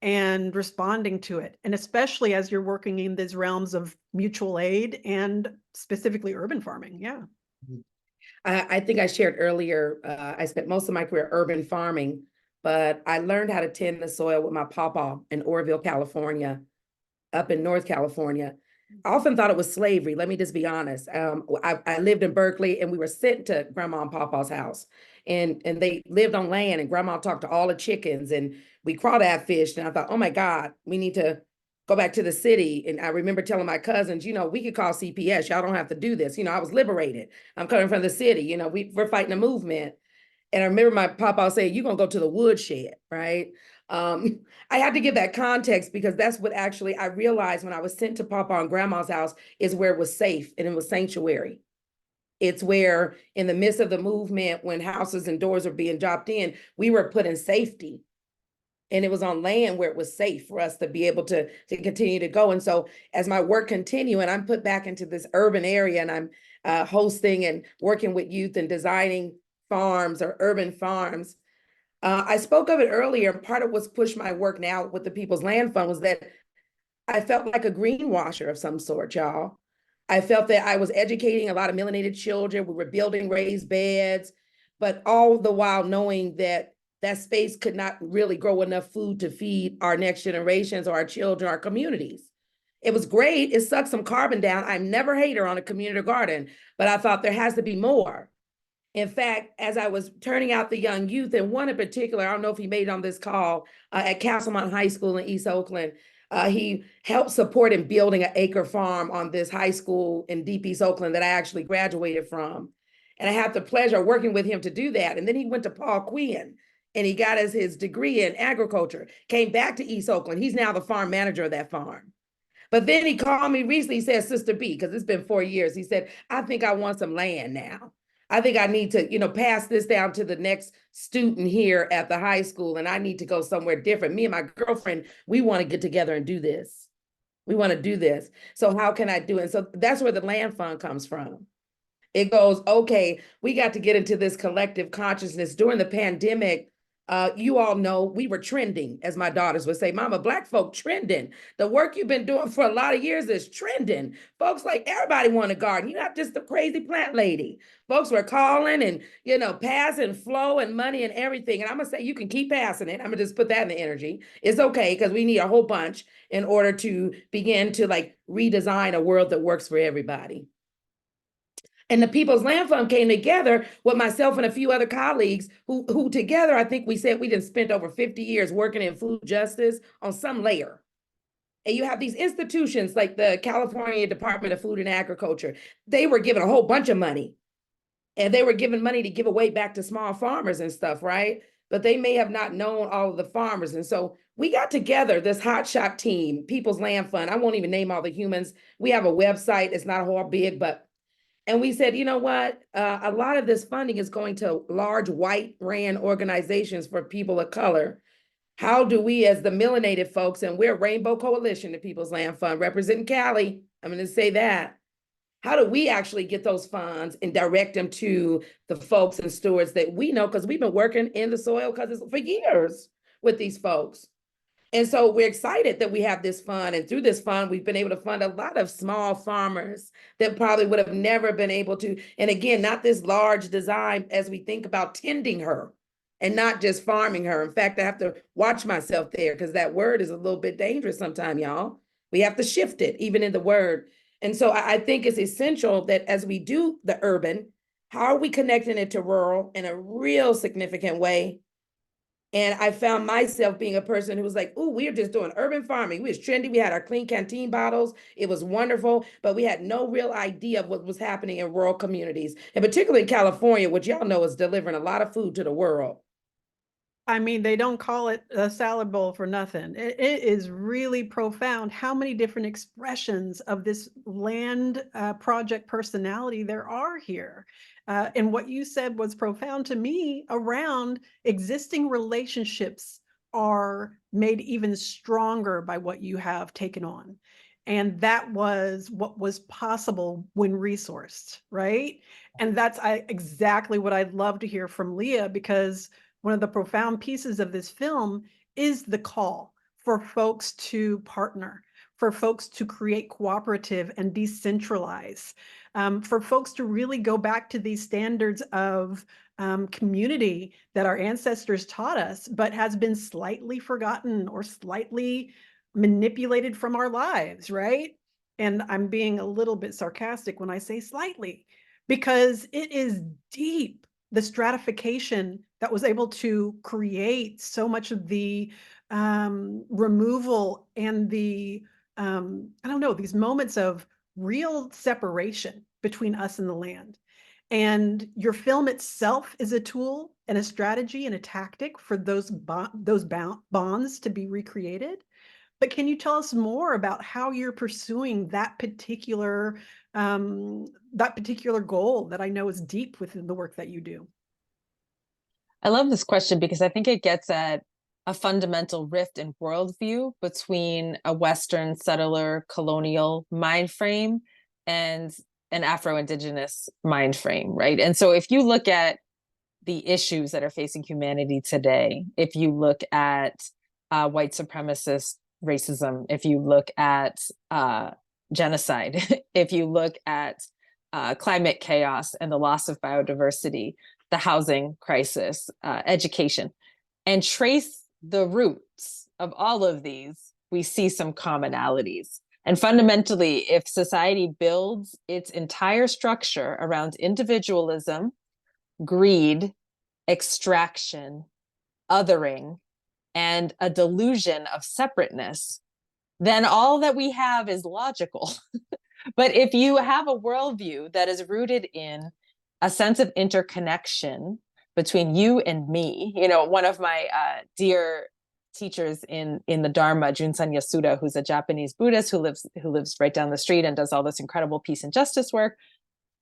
and responding to it? And especially as you're working in these realms of mutual aid and specifically urban farming. Yeah. I think I shared earlier, I spent most of my career urban farming, but I learned how to tend the soil with my pawpaw in Oroville, California, up in North California. I often thought it was slavery. Let me just be honest. I lived in Berkeley, and we were sent to Grandma and Papa's house, and they lived on land, and Grandma talked to all the chickens, and we crawdad fished. And I thought, oh my God, we need to go back to the city. And I remember telling my cousins, you know, we could call CPS. Y'all don't have to do this. You know, I was liberated. I'm coming from the city. You know, we're fighting a movement. And I remember my papa saying, you're going to go to the woodshed, right? I had to give that context, because that's what actually I realized when I was sent to Papa and Grandma's house is where it was safe and it was sanctuary. It's where in the midst of the movement, when houses and doors were being dropped in, we were put in safety. And it was on land where it was safe for us to be able to continue to go. And so as my work continued, and I'm put back into this urban area, and I'm hosting and working with youth and designing farms or urban farms. I spoke of it earlier. Part of what's pushed my work now with the People's Land Fund was that I felt like a greenwasher of some sort, y'all. I felt that I was educating a lot of melanated children. We were building raised beds. but all the while knowing that that space could not really grow enough food to feed our next generations or our children, our communities. It was great. It sucked some carbon down. I'm never a hater on a community garden, but I thought there has to be more. In fact, as I was turning out the young youth, and one in particular, I don't know if he made it on this call, at Castlemont High School in East Oakland, he helped support in building an acre farm on this high school in deep East Oakland that I actually graduated from. And I had the pleasure of working with him to do that. And then he went to Paul Quinn and he got his degree in agriculture, came back to East Oakland. He's now the farm manager of that farm. But then he called me recently, he said, Sister B, because it's been 4 years. He said, I think I want some land now. I think I need to, pass this down to the next student here at the high school, and I need to go somewhere different. Me and my girlfriend, we want to get together and do this. We want to do this. So how can I do it? So that's where the land fund comes from. It goes, okay, we got to get into this collective consciousness during the pandemic. You all know we were trending, as my daughters would say, Mama, Black folk trending. The work you've been doing for a lot of years is trending. Folks, like, everybody want a garden. You're not just the crazy plant lady. Folks were calling and, passing flow and money and everything. And I'm going to say, you can keep passing it. I'm going to just put that in the energy. It's okay, because we need a whole bunch in order to begin to redesign a world that works for everybody. And the People's Land Fund came together with myself and a few other colleagues who together, I think we said we done spent over 50 years working in food justice on some layer. And you have these institutions like the California Department of Food and Agriculture. They were given a whole bunch of money. And they were given money to give away back to small farmers and stuff, right? But they may have not known all of the farmers. And so we got together, this hotshot team, People's Land Fund. I won't even name all the humans. We have a website. It's not a whole big, and we said, you know what? A lot of this funding is going to large white ran organizations for people of color. How do we, as the melanated folks, and we're Rainbow Coalition, the People's Land Fund, representing Cali, I'm going to say that. How do we actually get those funds and direct them to the folks and stewards that we know? Because we've been working in the soil for years with these folks. And so we're excited that we have this fund. And through this fund, we've been able to fund a lot of small farmers that probably would have never been able to. And again, not this large design as we think about tending her and not just farming her. In fact, I have to watch myself there because that word is a little bit dangerous sometimes, y'all. We have to shift it, even in the word. And so I think it's essential that as we do the urban, how are we connecting it to rural in a real significant way? And I found myself being a person who was like, "Ooh, we are just doing urban farming. We was trendy. We had our clean canteen bottles. It was wonderful, but we had no real idea of what was happening in rural communities, and particularly in California, which y'all know is delivering a lot of food to the world." I mean, they don't call it a salad bowl for nothing. It is really profound how many different expressions of this land project personality there are here. And what you said was profound to me around existing relationships are made even stronger by what you have taken on. And that was what was possible when resourced, right? And that's exactly what I'd love to hear from Leah, because one of the profound pieces of this film is the call for folks to partner, for folks to create cooperative and decentralize, for folks to really go back to these standards of community that our ancestors taught us, but has been slightly forgotten or slightly manipulated from our lives, right? And I'm being a little bit sarcastic when I say slightly, because it is deep, the stratification that was able to create so much of the removal and the, I don't know, these moments of real separation between us and the land. And your film itself is a tool and a strategy and a tactic for those bonds to be recreated. But can you tell us more about how you're pursuing that particular goal that I know is deep within the work that you do? I love this question because I think it gets at a fundamental rift in worldview between a Western settler colonial mind frame and an Afro-Indigenous mind frame, right? And so if you look at the issues that are facing humanity today, if you look at white supremacist racism, if you look at genocide, if you look at climate chaos and the loss of biodiversity, the housing crisis, education, and trace the roots of all of these, we see some commonalities. And fundamentally, if society builds its entire structure around individualism, greed, extraction, othering, and a delusion of separateness, then all that we have is logical. But if you have a worldview that is rooted in a sense of interconnection between you and me, one of my dear teachers in the Dharma, Junsan Yasuda, who's a Japanese Buddhist who lives right down the street and does all this incredible peace and justice work.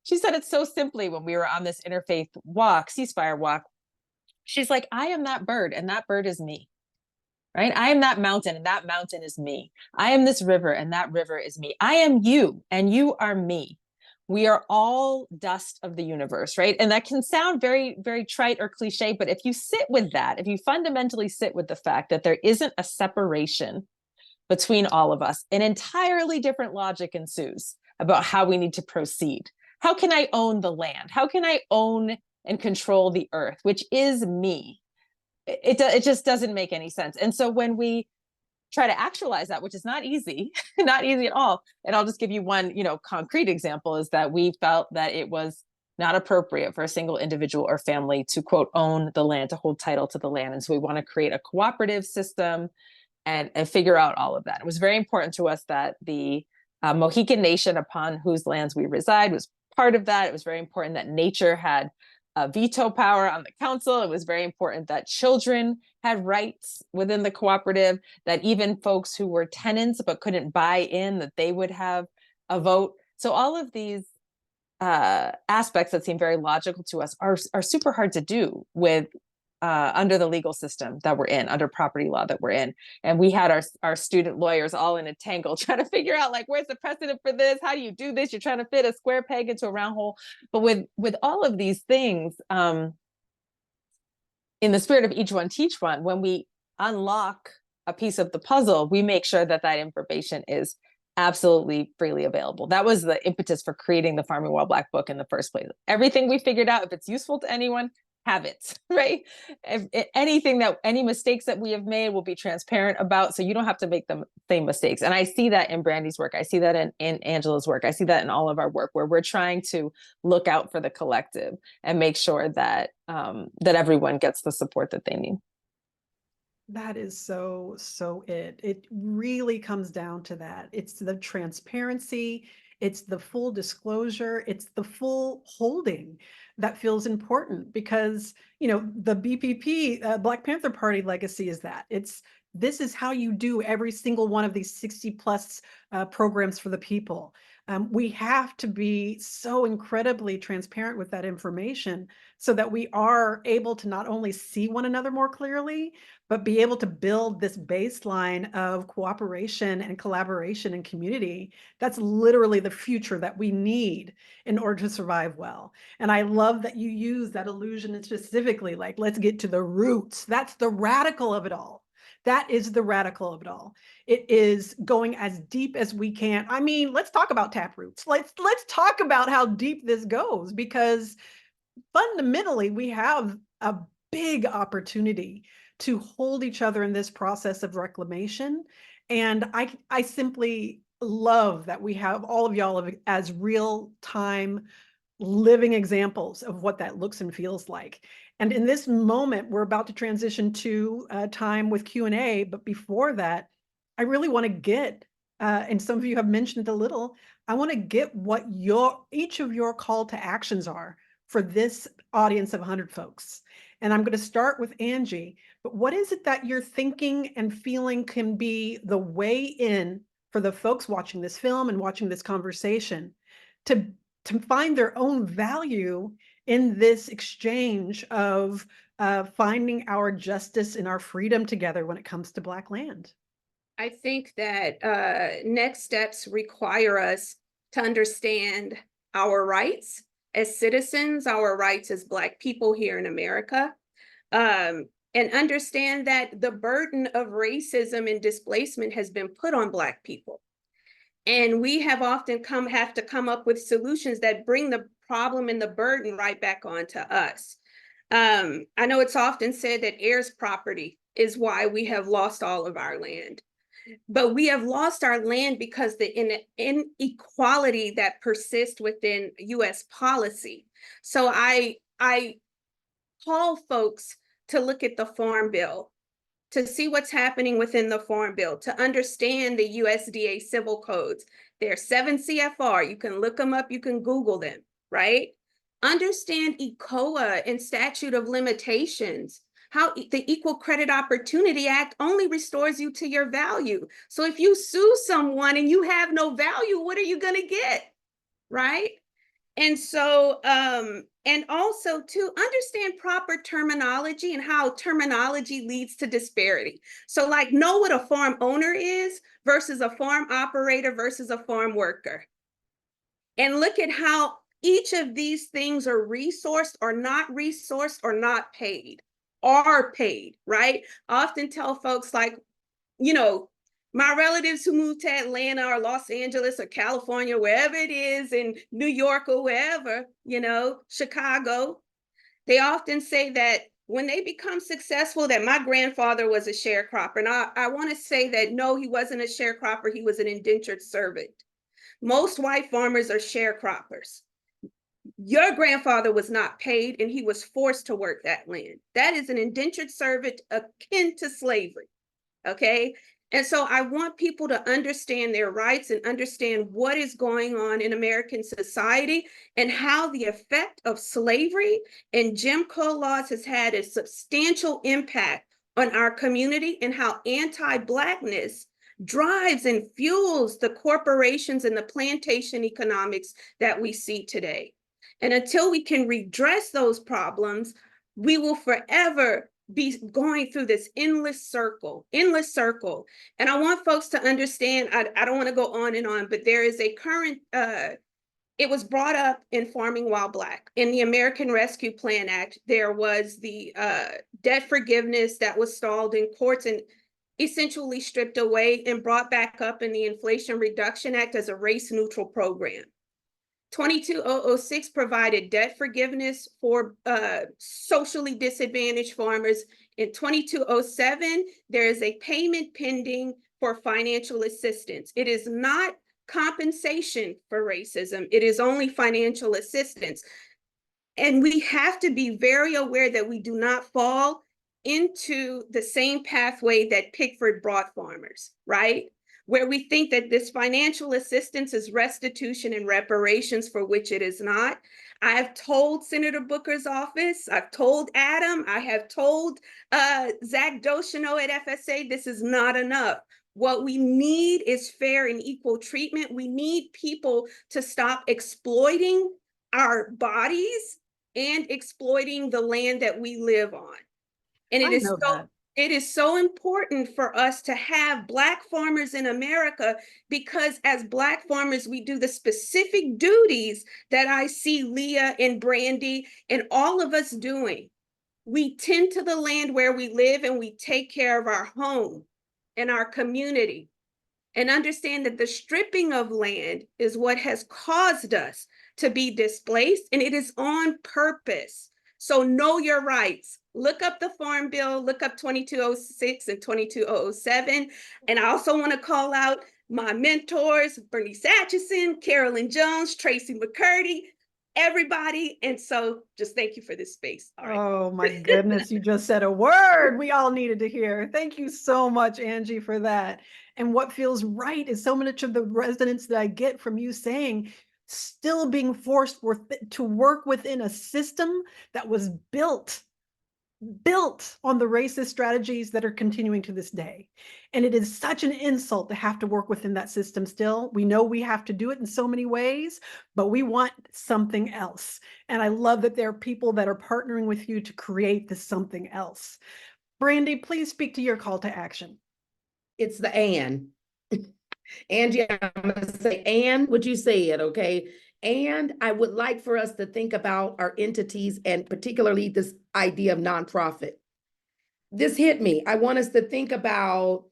She said it so simply when we were on this interfaith walk, ceasefire walk. She's like, I am that bird and that bird is me, right? I am that mountain and that mountain is me. I am this river and that river is me. I am you and you are me. We are all dust of the universe, right? And that can sound very, very trite or cliche, but if you sit with that, if you fundamentally sit with the fact that there isn't a separation between all of us, an entirely different logic ensues about how we need to proceed. How can I own the land? How can I own and control the earth, which is me? It just doesn't make any sense. And so when we try to actualize that, which is not easy, not easy at all. And I'll just give you one, concrete example is that we felt that it was not appropriate for a single individual or family to, quote, own the land, to hold title to the land. And so we want to create a cooperative system and figure out all of that. It was very important to us that the Mohican Nation upon whose lands we reside was part of that. It was very important that nature had veto power on the council. It was very important that children had rights within the cooperative, that even folks who were tenants but couldn't buy in, that they would have a vote. So all of these aspects that seem very logical to us are super hard to do with under the legal system that we're in, under property law that we're in. And we had our student lawyers all in a tangle trying to figure out, like, where's the precedent for this? How do you do this? You're trying to fit a square peg into a round hole. But with all of these things, in the spirit of each one, teach one, when we unlock a piece of the puzzle, we make sure that that information is absolutely freely available. That was the impetus for creating the Farming While Black book in the first place. Everything we figured out, if it's useful to anyone, have it, right? If any mistakes that we have made will be transparent about, so you don't have to make the same mistakes. And I see that in Brandi's work. I see that in Angela's work. I see that in all of our work, where we're trying to look out for the collective and make sure that that everyone gets the support that they need. That is so it really comes down to that. It's the transparency, it's the full disclosure, it's the full holding that feels important, because the BPP, Black Panther Party legacy is that this is how you do every single one of these 60 plus programs for the people. We have to be so incredibly transparent with that information so that we are able to not only see one another more clearly, but be able to build this baseline of cooperation and collaboration and community. That's literally the future that we need in order to survive well. And I love that you use that illusion specifically, like, let's get to the roots. That's the radical of it all. That is the radical of it all. It is going as deep as we can. I mean, let's talk about taproots. Let's talk about how deep this goes, because fundamentally we have a big opportunity to hold each other in this process of reclamation. And I simply love that we have all of y'all as real-time living examples of what that looks and feels like. And in this moment, we're about to transition to time with Q&A. But before that, I really want to get, and some of you have mentioned a little, I want to get what each of your call to actions are for this audience of 100 folks. And I'm going to start with Angie. But what is it that you're thinking and feeling can be the way in for the folks watching this film and watching this conversation to find their own value in this exchange of finding our justice and our freedom together when it comes to Black land? I think that next steps require us to understand our rights as citizens, our rights as Black people here in America, and understand that the burden of racism and displacement has been put on Black people. And we have often have to come up with solutions that bring the problem and the burden right back onto us. I know it's often said that heirs property is why we have lost all of our land. But we have lost our land because the inequality that persists within US policy. So I call folks to look at the Farm Bill, to see what's happening within the Farm Bill, to understand the USDA civil codes. They're 7 CFR. You can look them up, you can Google them, right? Understand ECOA and statute of limitations. How the Equal Credit Opportunity Act only restores you to your value. So if you sue someone and you have no value, what are you going to get? Right? And so, and also to understand proper terminology and how terminology leads to disparity. So like know what a farm owner is versus a farm operator versus a farm worker. And look at how each of these things are resourced or not paid, are paid, right? I often tell folks like, you know, my relatives who moved to Atlanta or Los Angeles or California, wherever it is, in New York or wherever, you know, Chicago, they often say that when they become successful, that my grandfather was a sharecropper. And I want to say that no, he wasn't a sharecropper, he was an indentured servant. Most white farmers are sharecroppers. Your grandfather was not paid and he was forced to work that land. That is an indentured servant akin to slavery. Okay. And so I want people to understand their rights and understand what is going on in American society and how the effect of slavery and Jim Crow laws has had a substantial impact on our community and how anti-Blackness drives and fuels the corporations and the plantation economics that we see today. And until we can redress those problems, we will forever be going through this endless circle. And I want folks to understand, I don't want to go on and on, but there is a current, it was brought up in Farming While Black. In the American Rescue Plan Act, there was the debt forgiveness that was stalled in courts and essentially stripped away and brought back up in the Inflation Reduction Act as a race-neutral program. 22006 provided debt forgiveness for socially disadvantaged farmers. In 2207, there is a payment pending for financial assistance. It is not compensation for racism. It is only financial assistance. And we have to be very aware that we do not fall into the same pathway that Pickford brought farmers, right? Where we think that this financial assistance is restitution and reparations, for which it is not. I have told Senator Booker's office, I've told Adam, I have told Zach Doshino at FSA, this is not enough. What we need is fair and equal treatment. We need people to stop exploiting our bodies and exploiting the land that we live on. And it is so important for us to have Black farmers in America, because as Black farmers, we do the specific duties that I see Leah and Brandi and all of us doing. We tend to the land where we live and we take care of our home and our community, and understand that the stripping of land is what has caused us to be displaced, and it is on purpose. So know your rights. Look up the Farm Bill, look up 2206 and 2207. And I also want to call out my mentors, Bernice Atchison, Carolyn Jones, Tracy McCurdy, everybody. And so just thank you for this space. All right. Oh my goodness, you just said a word we all needed to hear. Thank you so much, Angie, for that. And what feels right is so much of the resonance that I get from you saying, still being forced to work within a system that was built on the racist strategies that are continuing to this day. And it is such an insult to have to work within that system still. We know we have to do it in so many ways, but we want something else. And I love that there are people that are partnering with you to create this something else. Brandi, please speak to your call to action. It's the and. Angie, I'm going to say, and would you say it, okay? And I would like for us to think about our entities and particularly this idea of nonprofit. This hit me. I want us to think about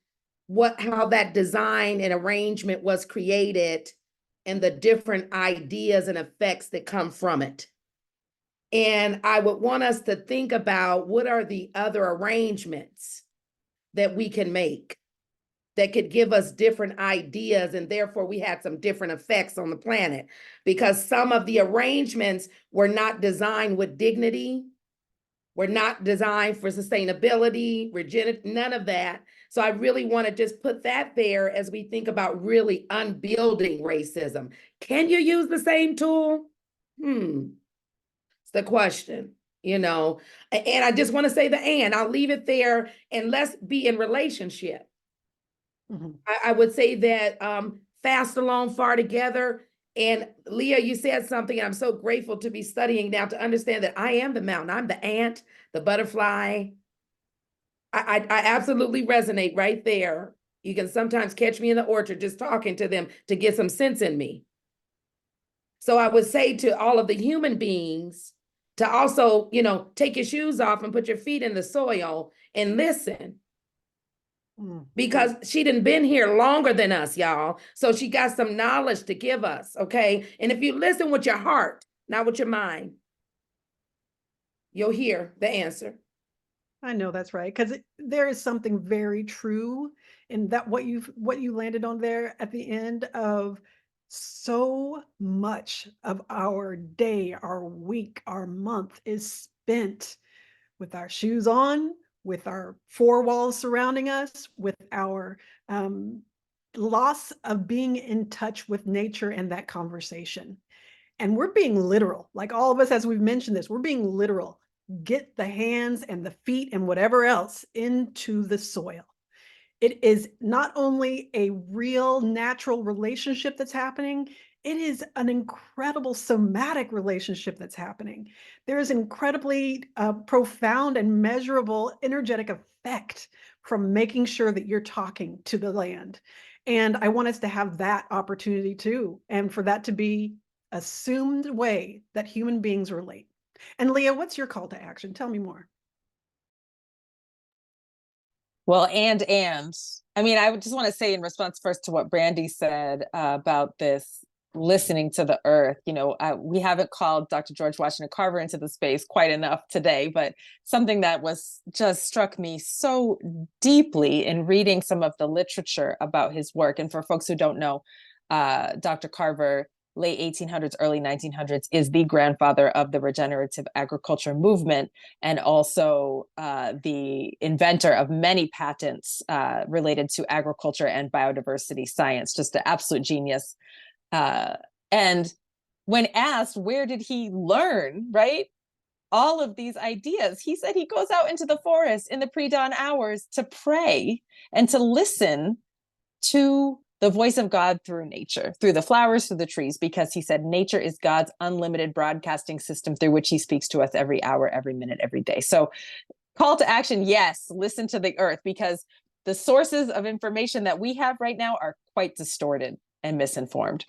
how that design and arrangement was created and the different ideas and effects that come from it. And I would want us to think about what are the other arrangements that we can make that could give us different ideas, and therefore we had some different effects on the planet, because some of the arrangements were not designed with dignity, were not designed for sustainability, none of that. So I really want to just put that there as we think about really unbuilding racism. Can you use the same tool? It's the question, And I just want to say I'll leave it there, and let's be in relationship. Mhm. I would say that fast along, far together. And Leah, you said something, and I'm so grateful to be studying now to understand that I am the mountain. I'm the ant, the butterfly. I absolutely resonate right there. You can sometimes catch me in the orchard just talking to them to get some sense in me. So I would say to all of the human beings to also, take your shoes off and put your feet in the soil and listen. Because she done been here longer than us, y'all. So she got some knowledge to give us, okay? And if you listen with your heart, not with your mind, you'll hear the answer. I know that's right, because there is something very true in that what you landed on there at the end of so much of our day, our week, our month is spent with our shoes on, with our four walls surrounding us, with our loss of being in touch with nature and that conversation. And we're being literal, like all of us, as we've mentioned this, we're being literal. Get the hands and the feet and whatever else into the soil. It is not only a real natural relationship that's happening, it is an incredible somatic relationship that's happening. There is incredibly profound and measurable energetic effect from making sure that you're talking to the land. And I want us to have that opportunity too, and for that to be assumed way that human beings relate. And Leah, what's your call to action? Tell me more. Well, and I mean, I would just want to say in response first to what Brandi said about this listening to the earth. We haven't called Dr. George Washington Carver into the space quite enough today, but something that was just struck me so deeply in reading some of the literature about his work. And for folks who don't know, Dr. Carver, late 1800s, early 1900s, is the grandfather of the regenerative agriculture movement, and also the inventor of many patents related to agriculture and biodiversity science, just an absolute genius. And when asked, where did he learn, right, all of these ideas, he said he goes out into the forest in the pre-dawn hours to pray and to listen to the voice of God through nature, through the flowers, through the trees, because he said nature is God's unlimited broadcasting system through which he speaks to us every hour, every minute, every day. So call to action, yes, listen to the earth, because the sources of information that we have right now are quite distorted and misinformed.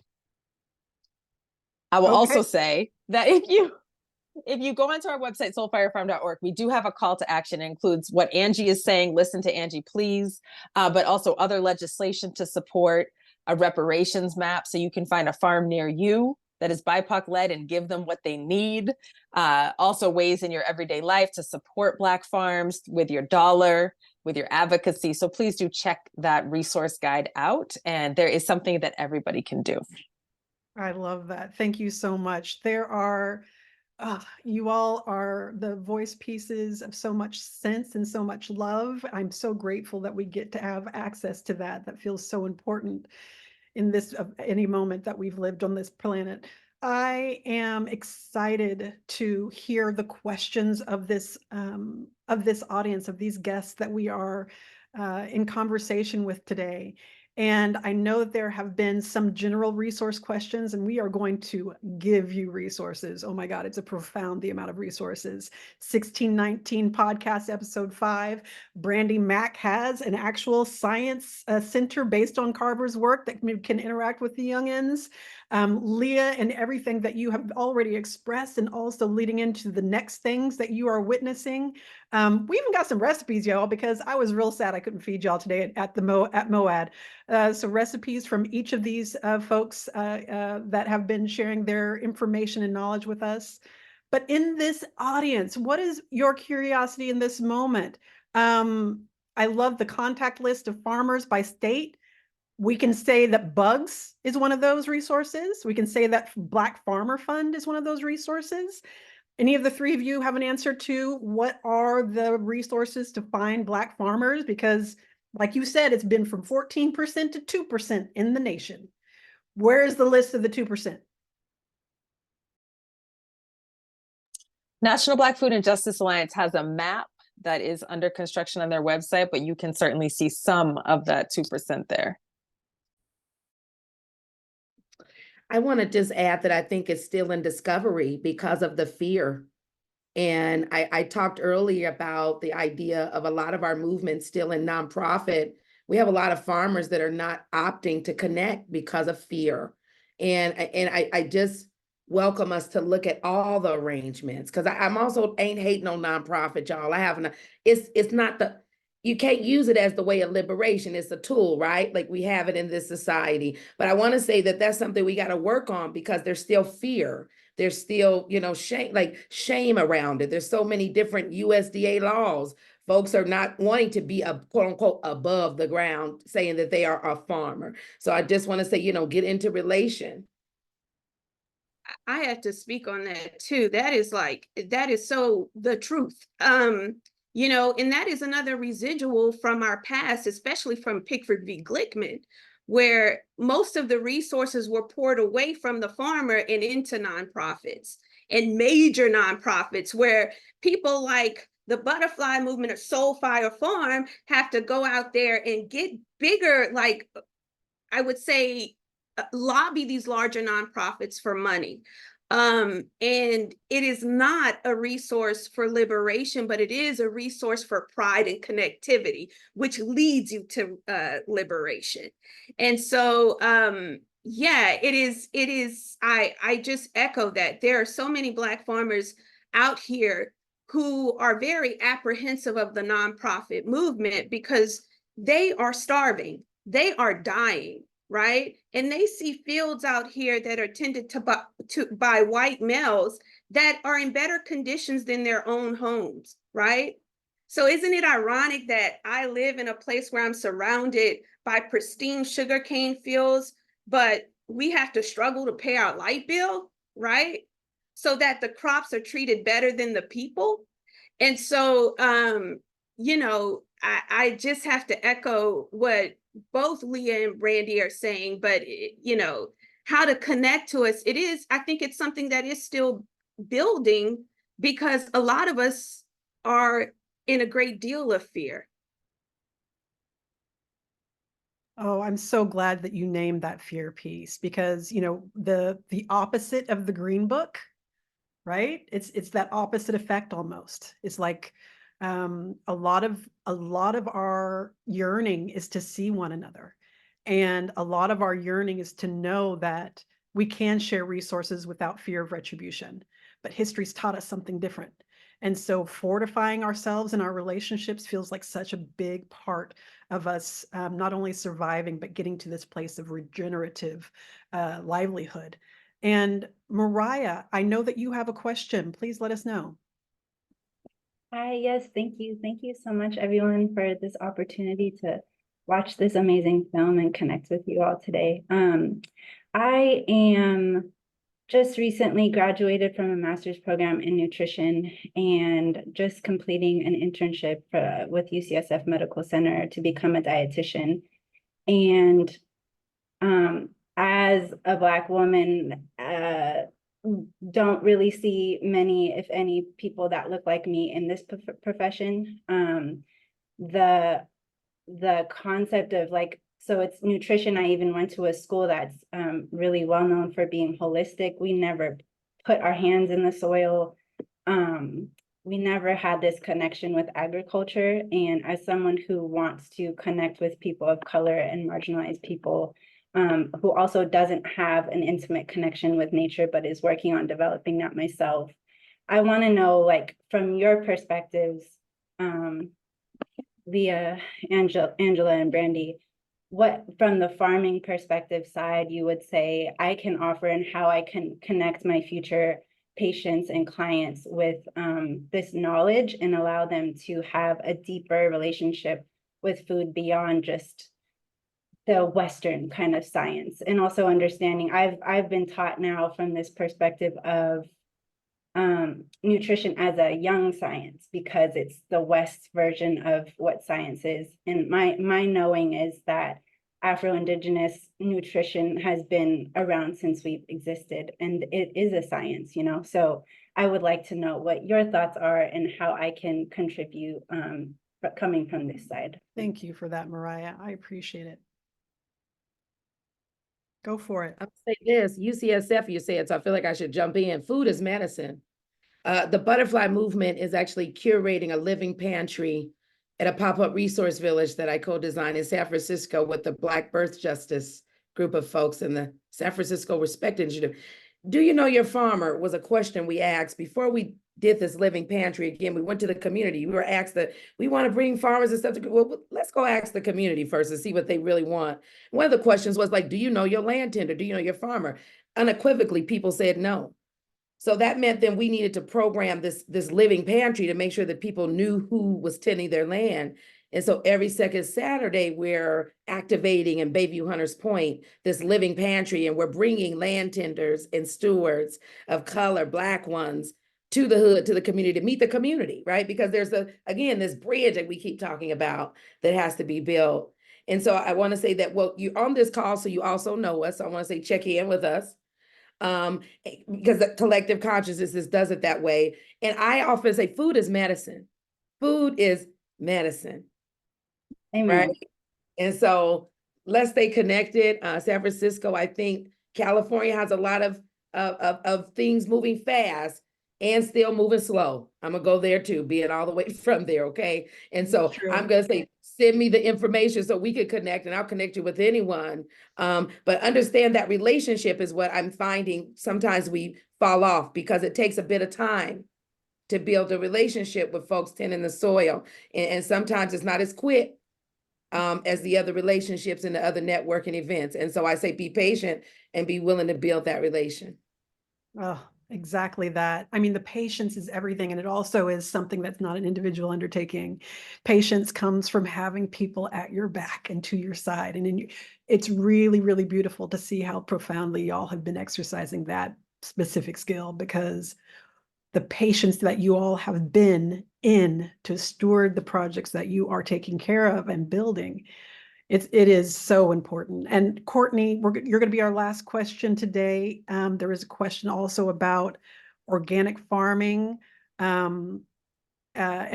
I will also say that if you go onto our website, soulfirefarm.org, we do have a call to action. It includes what Angie is saying, listen to Angie, please, but also other legislation to support a reparations map, so you can find a farm near you that is BIPOC led and give them what they need. Also ways in your everyday life to support Black farms with your dollar, with your advocacy. So please do check that resource guide out. And there is something that everybody can do. I love that. Thank you so much. There are you all are the voice pieces of so much sense and so much love. I'm so grateful that we get to have access to that. That feels so important in this any moment that we've lived on this planet. I am excited to hear the questions of this audience, of these guests that we are in conversation with today. And I know that there have been some general resource questions, and we are going to give you resources. Oh my God, it's a profound, the amount of resources. 1619 podcast, episode 5. Brandi Mack has an actual science center based on Carver's work that can interact with the youngins. Leah, and everything that you have already expressed, and also leading into the next things that you are witnessing. We even got some recipes, y'all, because I was real sad I couldn't feed y'all today at MOAD. So recipes from each of these folks that have been sharing their information and knowledge with us. But in this audience, what is your curiosity in this moment? I love the contact list of farmers by state. We can say that Bugs is one of those resources. We can say that Black Farmer Fund is one of those resources. Any of the three of you have an answer to what are the resources to find Black farmers? Because like you said, it's been from 14% to 2% in the nation. Where is the list of the 2%? National Black Food and Justice Alliance has a map that is under construction on their website, but you can certainly see some of that 2% there. I want to just add that I think it's still in discovery because of the fear. And I talked earlier about the idea of a lot of our movements still in nonprofit. We have a lot of farmers that are not opting to connect because of fear. And I just welcome us to look at all the arrangements, because I'm also ain't hating on nonprofit, y'all. I haven't. It's not the, you can't use it as the way of liberation. It's a tool, right? Like we have it in this society. But I want to say that that's something we got to work on, because there's still fear. There's still, shame around it. There's so many different USDA laws. Folks are not wanting to be a quote unquote above the ground, saying that they are a farmer. So I just want to say, get into relation. I have to speak on that too. That is so the truth. And that is another residual from our past, especially from Pickford v. Glickman, where most of the resources were poured away from the farmer and into nonprofits and major nonprofits, where people like the Butterfly Movement or Soul Fire Farm have to go out there and get bigger, like I would say, lobby these larger nonprofits for money. And it is not a resource for liberation, but it is a resource for pride and connectivity, which leads you to liberation. And so, yeah, it is, I just echo that. There are so many Black farmers out here who are very apprehensive of the nonprofit movement because they are starving, they are dying, right? And they see fields out here that are tended to by white males that are in better conditions than their own homes, right? So isn't it ironic that I live in a place where I'm surrounded by pristine sugarcane fields, but we have to struggle to pay our light bill, right? So that the crops are treated better than the people. And so, I just have to echo what both Leah and Brandi are saying, but how to connect to us. I think it's something that is still building, because a lot of us are in a great deal of fear. Oh, I'm so glad that you named that fear piece, because the opposite of the Green Book, right? It's that opposite effect almost. It's like a lot of our yearning is to see one another, and a lot of our yearning is to know that we can share resources without fear of retribution. But history's taught us something different, and so fortifying ourselves and our relationships feels like such a big part of us not only surviving but getting to this place of regenerative livelihood. And Mariah, I know that you have a question. Please let us know. Hi, yes, thank you. Thank you so much, everyone, for this opportunity to watch this amazing film and connect with you all today. I am just recently graduated from a master's program in nutrition and just completing an internship with UCSF Medical Center to become a dietitian. And as a Black woman, don't really see many, if any, people that look like me in this profession. The concept of so it's nutrition. I even went to a school that's really well known for being holistic. We never put our hands in the soil. We never had this connection with agriculture. And as someone who wants to connect with people of color and marginalized people, who also doesn't have an intimate connection with nature, but is working on developing that myself, I want to know, from your perspectives, Leah, Angela, and Brandi, what from the farming perspective side you would say I can offer, and how I can connect my future patients and clients with this knowledge and allow them to have a deeper relationship with food beyond just the Western kind of science. And also understanding, I've been taught now from this perspective of nutrition as a young science, because it's the West version of what science is. And my knowing is that Afro-Indigenous nutrition has been around since we've existed, and it is a science, you know. So I would like to know what your thoughts are and how I can contribute coming from this side. Thank you for that, Mariah. I appreciate it. Go for it. I'll say this, UCSF, you said, so I feel like I should jump in. Food is medicine. The Butterfly Movement is actually curating a living pantry at a pop-up resource village that I co-designed in San Francisco with the Black Birth Justice group of folks in the San Francisco Respect Initiative. Do you know your farmer was a question we asked before we did this living pantry. Again, we went to the community. We were asked that we want to bring farmers and stuff to, well, let's go ask the community first and see what they really want. One of the questions was like, do you know your land tender? Do you know your farmer? Unequivocally, people said no. So that meant then we needed to program this living pantry to make sure that people knew who was tending their land. And so every second Saturday, we're activating in Bayview Hunters Point, this living pantry, and we're bringing land tenders and stewards of color, Black ones, to the hood, to the community, to meet the community, right? Because there's again, this bridge that we keep talking about that has to be built. And so I want to say that, well, you're on this call, so you also know us. So I want to say, check in with us. Because the collective consciousness does it that way. And I often say food is medicine. Food is medicine. Amen. Right? And so let's stay connected. San Francisco, I think California has a lot of things moving fast and still moving slow. I'm gonna go there too, being all the way from there, okay? And so True. I'm gonna say, send me the information so we can connect, and I'll connect you with anyone. But understand that relationship is what I'm finding. Sometimes we fall off because it takes a bit of time to build a relationship with folks tending the soil. And sometimes it's not as quick as the other relationships and the other networking events. And so I say, be patient and be willing to build that relation. Oh, exactly that. I mean, the patience is everything. And it also is something that's not an individual undertaking. Patience comes from having people at your back and to your side. And it's really, really beautiful to see how profoundly y'all have been exercising that specific skill, because the patience that you all have been in to steward the projects that you are taking care of and building, it is so important. And Courtney, you're going to be our last question today. There is a question also about organic farming and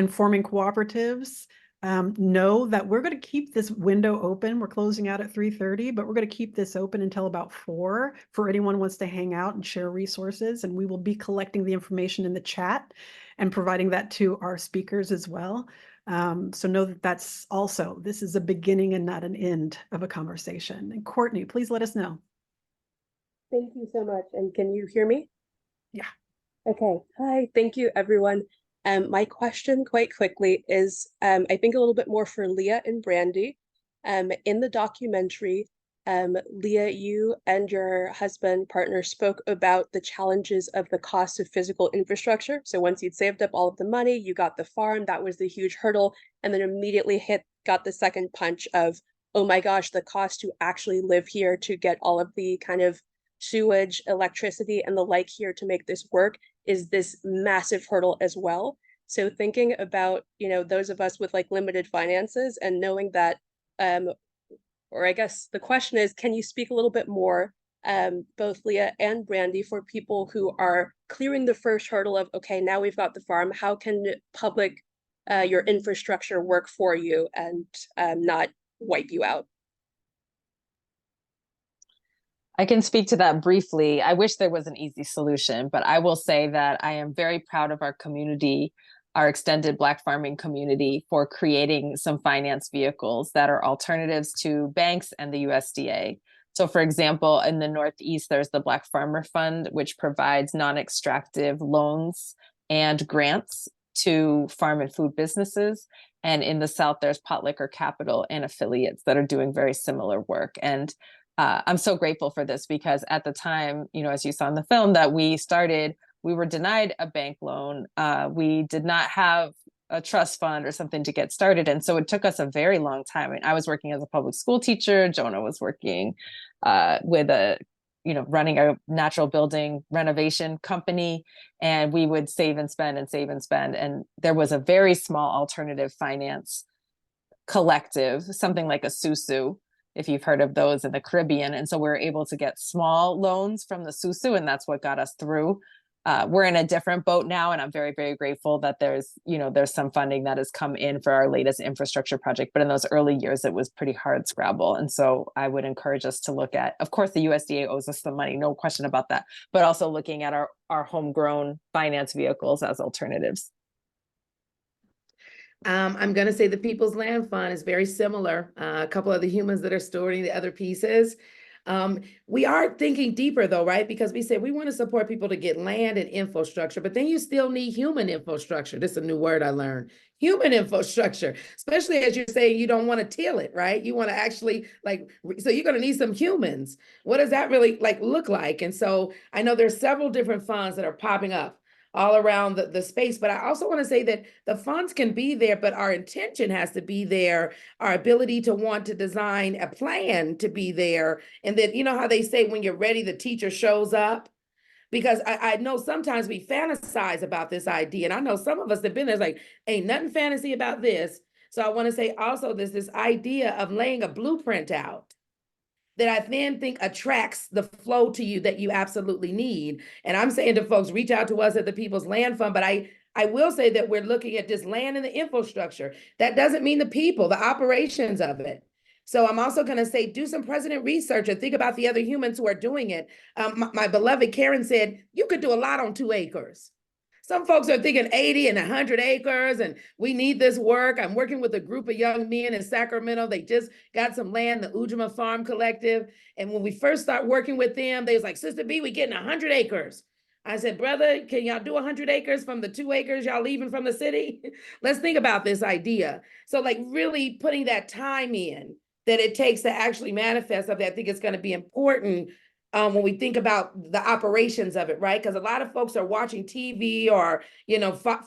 forming cooperatives. Know that we're going to keep this window open. We're closing out at 3:30, but we're going to keep this open until about 4 for anyone who wants to hang out and share resources. And we will be collecting the information in the chat and providing that to our speakers as well. So know that this is a beginning and not an end of a conversation. And Courtney, please let us know. Thank you so much. And can you hear me? Yeah. Okay. Hi. Thank you, everyone. My question quite quickly is, I think a little bit more for Leah and Brandi. In the documentary, Leah, you and your husband partner spoke about the challenges of the cost of physical infrastructure. So once you'd saved up all of the money, you got the farm, that was the huge hurdle, and then immediately got the second punch of, oh my gosh, the cost to actually live here, to get all of the kind of sewage, electricity, and the like here to make this work is this massive hurdle as well. So thinking about, those of us with like limited finances and knowing that, or I guess the question is, can you speak a little bit more, both Leah and Brandi, for people who are clearing the first hurdle of, okay, now we've got the farm, how can your infrastructure work for you and not wipe you out? I can speak to that briefly. I wish there was an easy solution, but I will say that I am very proud of our community, our extended Black farming community, for creating some finance vehicles that are alternatives to banks and the USDA. So for example, in the Northeast, there's the Black Farmer Fund, which provides non-extractive loans and grants to farm and food businesses. And in the South, there's Pot Liquor Capital and affiliates that are doing very similar work. And I'm so grateful for this because at the time, as you saw in the film that we started, we were denied a bank loan. We did not have a trust fund or something to get started. And so it took us a very long time. I mean, I was working as a public school teacher. Jonah was working with running a natural building renovation company, and we would save and spend and save and spend. And there was a very small alternative finance collective, something like a Susu, if you've heard of those in the Caribbean. And so we were able to get small loans from the Susu, and that's what got us through. We're in a different boat now, and I'm very, very grateful that there's some funding that has come in for our latest infrastructure project. But in those early years, it was pretty hard scrabble. And so I would encourage us to look at, of course, the USDA owes us the money, no question about that, but also looking at our homegrown finance vehicles as alternatives. I'm going to say the People's Land Fund is very similar. A couple of the humans that are storing the other pieces. We are thinking deeper though, right? Because we said we want to support people to get land and infrastructure, but then you still need human infrastructure. This is a new word I learned. Human infrastructure, especially as you're saying you don't want to till it, right? You want to actually so you're going to need some humans. What does that really look like? And so I know there's several different funds that are popping up all around the space. But I also want to say that the funds can be there, but our intention has to be there, our ability to want to design a plan to be there. And then, you know how they say when you're ready, the teacher shows up? Because I know sometimes we fantasize about this idea. And I know some of us have been there, ain't nothing fantasy about this. So I want to say also there's this idea of laying a blueprint out that I then think attracts the flow to you that you absolutely need. And I'm saying to folks, reach out to us at the People's Land Fund, but I will say that we're looking at this land and the infrastructure. That doesn't mean the people, the operations of it. So I'm also going to say, do some precedent research and think about the other humans who are doing it. My beloved Karen said, you could do a lot on 2 acres. Some folks are thinking 80 and 100 acres, and we need this work. I'm working with a group of young men in Sacramento. They just got some land, the Ujima Farm Collective. And when we first start working with them, they was like, Sister B, we getting 100 acres. I said, brother, can y'all do 100 acres from the 2 acres y'all leaving from the city? Let's think about this idea. So really putting that time in that it takes to actually manifest something, I think it's going to be important when we think about the operations of it, right? Because a lot of folks are watching TV or,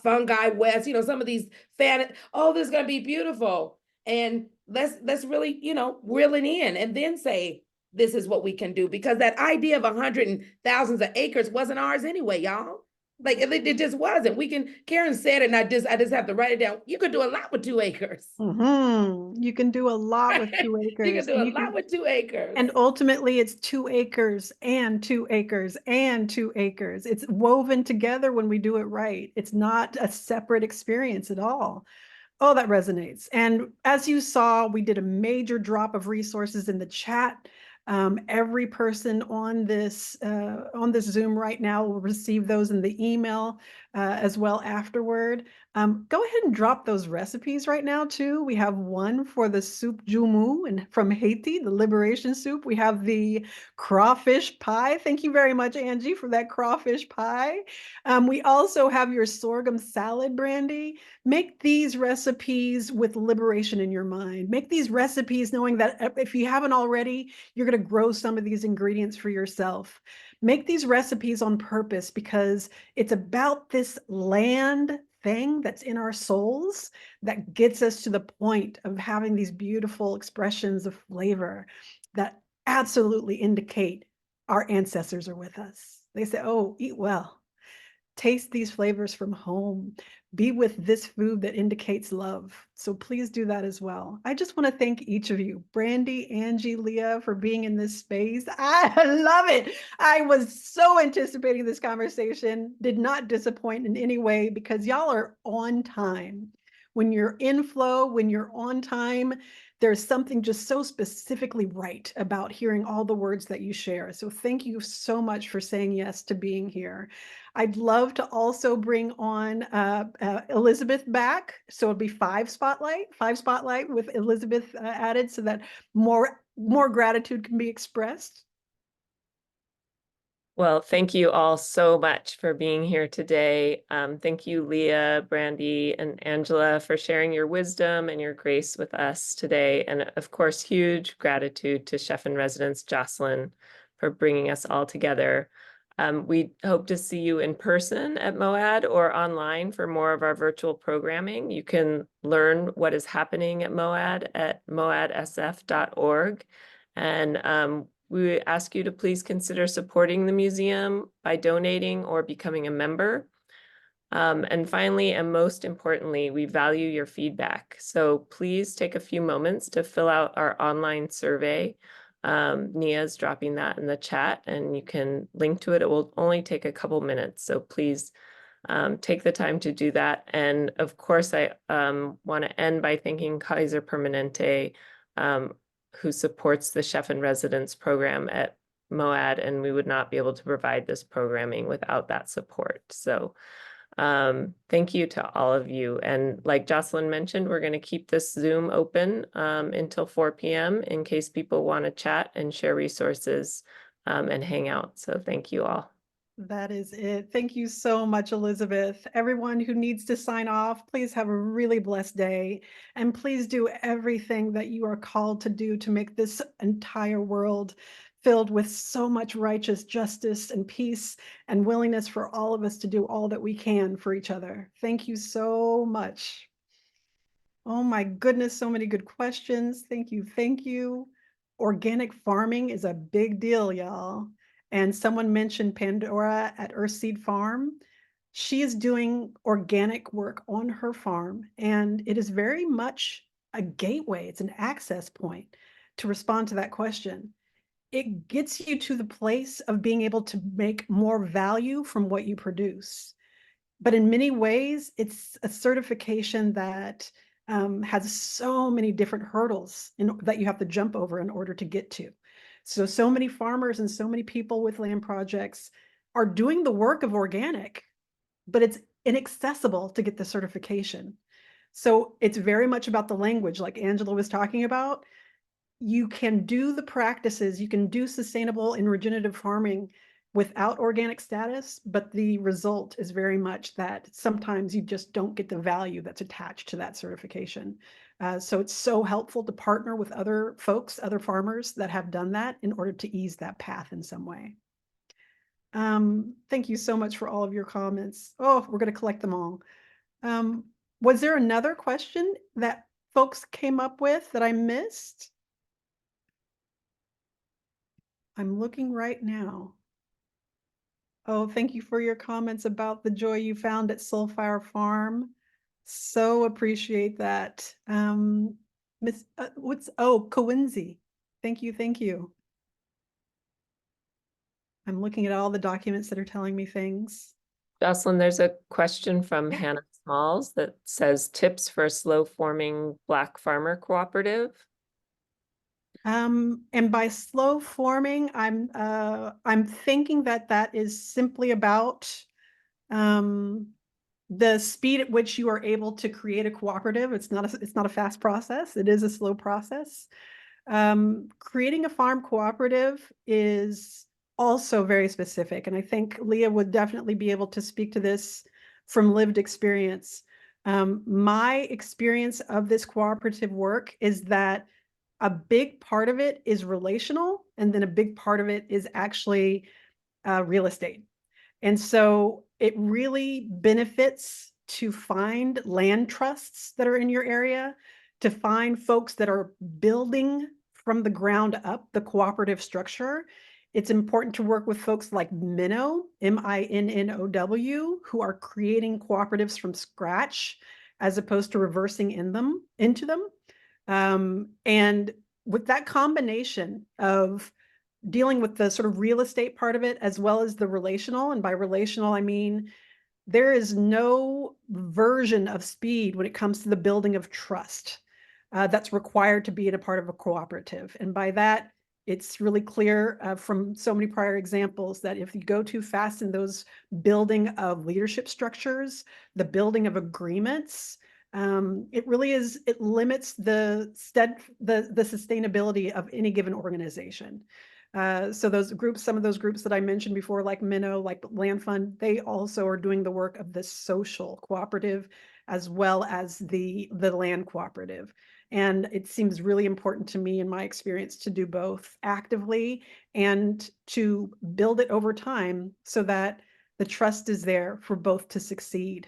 Fungi West, some of these this is going to be beautiful. And let's really, reel it in and then say, this is what we can do. Because that idea of 100 and thousands of acres wasn't ours anyway, y'all. It just wasn't. Karen said it, and I just have to write it down. You could do a lot with 2 acres. Mm-hmm. You can do a lot with 2 acres. You can do a lot with 2 acres. And ultimately it's 2 acres and 2 acres and 2 acres. It's woven together when we do it right. It's not a separate experience at all. Oh, that resonates. And as you saw, we did a major drop of resources in the chat. Every person on this Zoom right now will receive those in the email as well afterward. Go ahead and drop those recipes right now too. We have one for the soup jumu and from Haiti, the liberation soup. We have the crawfish pie. Thank you very much, Angie, for that crawfish pie. We also have your sorghum salad, Brandi. Make these recipes with liberation in your mind. Make these recipes knowing that if you haven't already, you're going to grow some of these ingredients for yourself. Make these recipes on purpose because it's about this land thing that's in our souls that gets us to the point of having these beautiful expressions of flavor that absolutely indicate our ancestors are with us. They say, oh, eat well. Taste these flavors from home. Be with this food that indicates love. So please do that as well. I just want to thank each of you, Brandi, Angie, Leah, for being in this space. I love it. I was so anticipating this conversation, did not disappoint in any way because y'all are on time. When you're in flow, when you're on time, there's something just so specifically right about hearing all the words that you share. So thank you so much for saying yes to being here. I'd love to also bring on Elizabeth back. So it'll be 5 spotlight with Elizabeth added so that more gratitude can be expressed. Well, thank you all so much for being here today. Thank you, Leah, Brandi, and Angela for sharing your wisdom and your grace with us today. And of course, huge gratitude to Chef-in-Residence Jocelyn for bringing us all together. We hope to see you in person at MOAD or online for more of our virtual programming. You can learn what is happening at MOAD at moadsf.org. And we ask you to please consider supporting the museum by donating or becoming a member. And finally, and most importantly, we value your feedback. So please take a few moments to fill out our online survey. Nia's dropping that in the chat and you can link to it. It will only take a couple minutes. So please take the time to do that. And of course, I want to end by thanking Kaiser Permanente, who supports the Chef-in-Residence program at MOAD, and we would not be able to provide this programming without that support. So thank you to all of you. And like Jocelyn mentioned, we're going to keep this Zoom open until 4 p.m. in case people want to chat and share resources and hang out. So thank you all. That is it. Thank you so much, Elizabeth. Everyone who needs to sign off, please have a really blessed day. And please do everything that you are called to do to make this entire world filled with so much righteous justice and peace and willingness for all of us to do all that we can for each other. Thank you so much. Oh my goodness, so many good questions. Thank you. Thank you. Organic farming is a big deal, y'all. And someone mentioned Pandora at Earthseed Farm. She is doing organic work on her farm, and it is very much a gateway. It's an access point to respond to that question. It gets you to the place of being able to make more value from what you produce. But in many ways, it's a certification that has so many different hurdles that you have to jump over in order to get to. So many farmers and so many people with land projects are doing the work of organic, but it's inaccessible to get the certification. So it's very much about the language, like Angela was talking about. You can do the practices, you can do sustainable and regenerative farming without organic status, but the result is very much that sometimes you just don't get the value that's attached to that certification. So it's so helpful to partner with other folks, other farmers that have done that in order to ease that path in some way. Thank you so much for all of your comments. Oh, we're going to collect them all. Was there another question that folks came up with that I missed? I'm looking right now. Oh, thank you for your comments about the joy you found at Soulfire Farm. So appreciate that. Miss, Cowinsey. Thank you, thank you. I'm looking at all the documents that are telling me things. Jocelyn, there's a question from Hannah Smalls that says tips for a slow forming Black farmer cooperative. And by slow forming, I'm thinking that is simply about the speed at which you are able to create a cooperative. It's not a fast process. It is a slow process. Creating a farm cooperative is also very specific, and I think Leah would definitely be able to speak to this from lived experience. My experience of this cooperative work is that a big part of it is relational, and then a big part of it is actually real estate. And so it really benefits to find land trusts that are in your area, to find folks that are building from the ground up the cooperative structure. It's important to work with folks like Minnow, M-I-N-N-O-W, who are creating cooperatives from scratch as opposed to reversing into them. And with that combination of dealing with the sort of real estate part of it, as well as the relational, and by relational, I mean, there is no version of speed when it comes to the building of trust that's required to be in a part of a cooperative. And by that, it's really clear from so many prior examples that if you go too fast in those building of leadership structures, the building of agreements, it really is, it limits the sustainability of any given organization. So those groups, some of those groups that I mentioned before, like Minnow, like Land Fund, they also are doing the work of this social cooperative as well as the land cooperative. And it seems really important to me in my experience to do both actively and to build it over time so that the trust is there for both to succeed.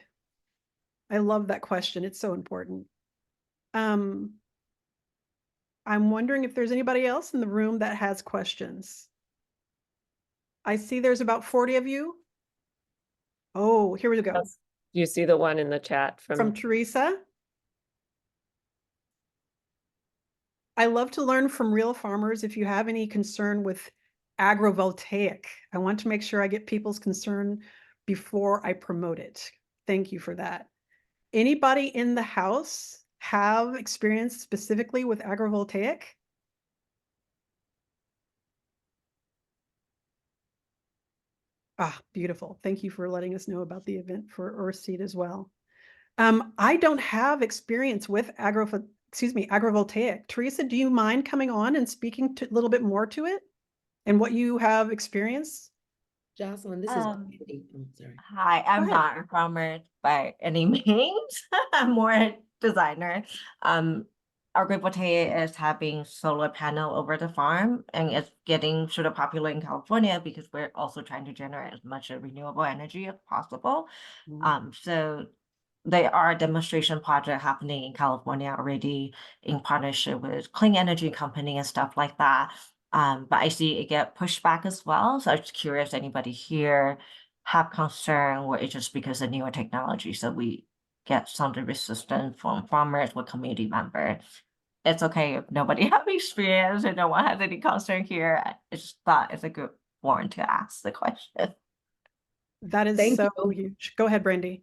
I love that question. It's so important. I'm wondering if there's anybody else in the room that has questions. I see there's about 40 of you. Oh, here we go. Yes. You see the one in the chat From Teresa. I love to learn from real farmers. If you have any concern with agrovoltaic, I want to make sure I get people's concern before I promote it. Thank you for that. Anybody in the house have experience specifically with agrovoltaic? Ah, beautiful. Thank you for letting us know about the event for Earthseed as well. I don't have experience with agrovoltaic. Teresa, do you mind coming on and speaking a little bit more to it and what you have experienced? Jocelyn, this is Brandi. I'm sorry. Hi, I'm ahead. not a farmer by any means. I'm more a designer. Our agrivoltaic is having solar panel over the farm, and it's getting sort of popular in California because we're also trying to generate as much renewable energy as possible. So there are a demonstration project happening in California already in partnership with clean energy company and stuff like that. But I see it get pushed back as well. So I'm just curious if anybody here have concern, or it's just because of newer technology. So we get some of the resistance from farmers or community members. It's okay if nobody have experience and no one has any concern here. I just thought it's a good one to ask the question. That is Thank so you. huge. Go ahead, Brandi.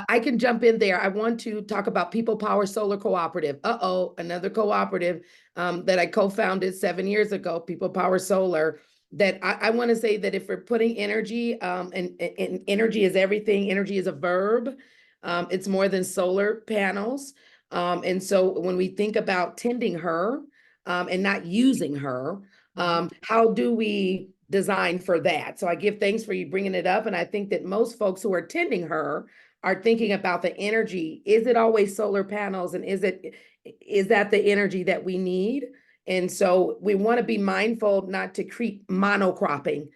I can jump in there. I want to talk about People Power Solar Cooperative. Another cooperative that I co-founded 7 years ago, People Power Solar, that I want to say that if we're putting energy, and energy is everything, energy is a verb. It's more than solar panels. And so when we think about tending her and not using her, how do we design for that? So I give thanks for you bringing it up. And I think that most folks who are tending her are thinking about the energy. Is it always solar panels? And is that the energy that we need? And so we want to be mindful not to create monocropping,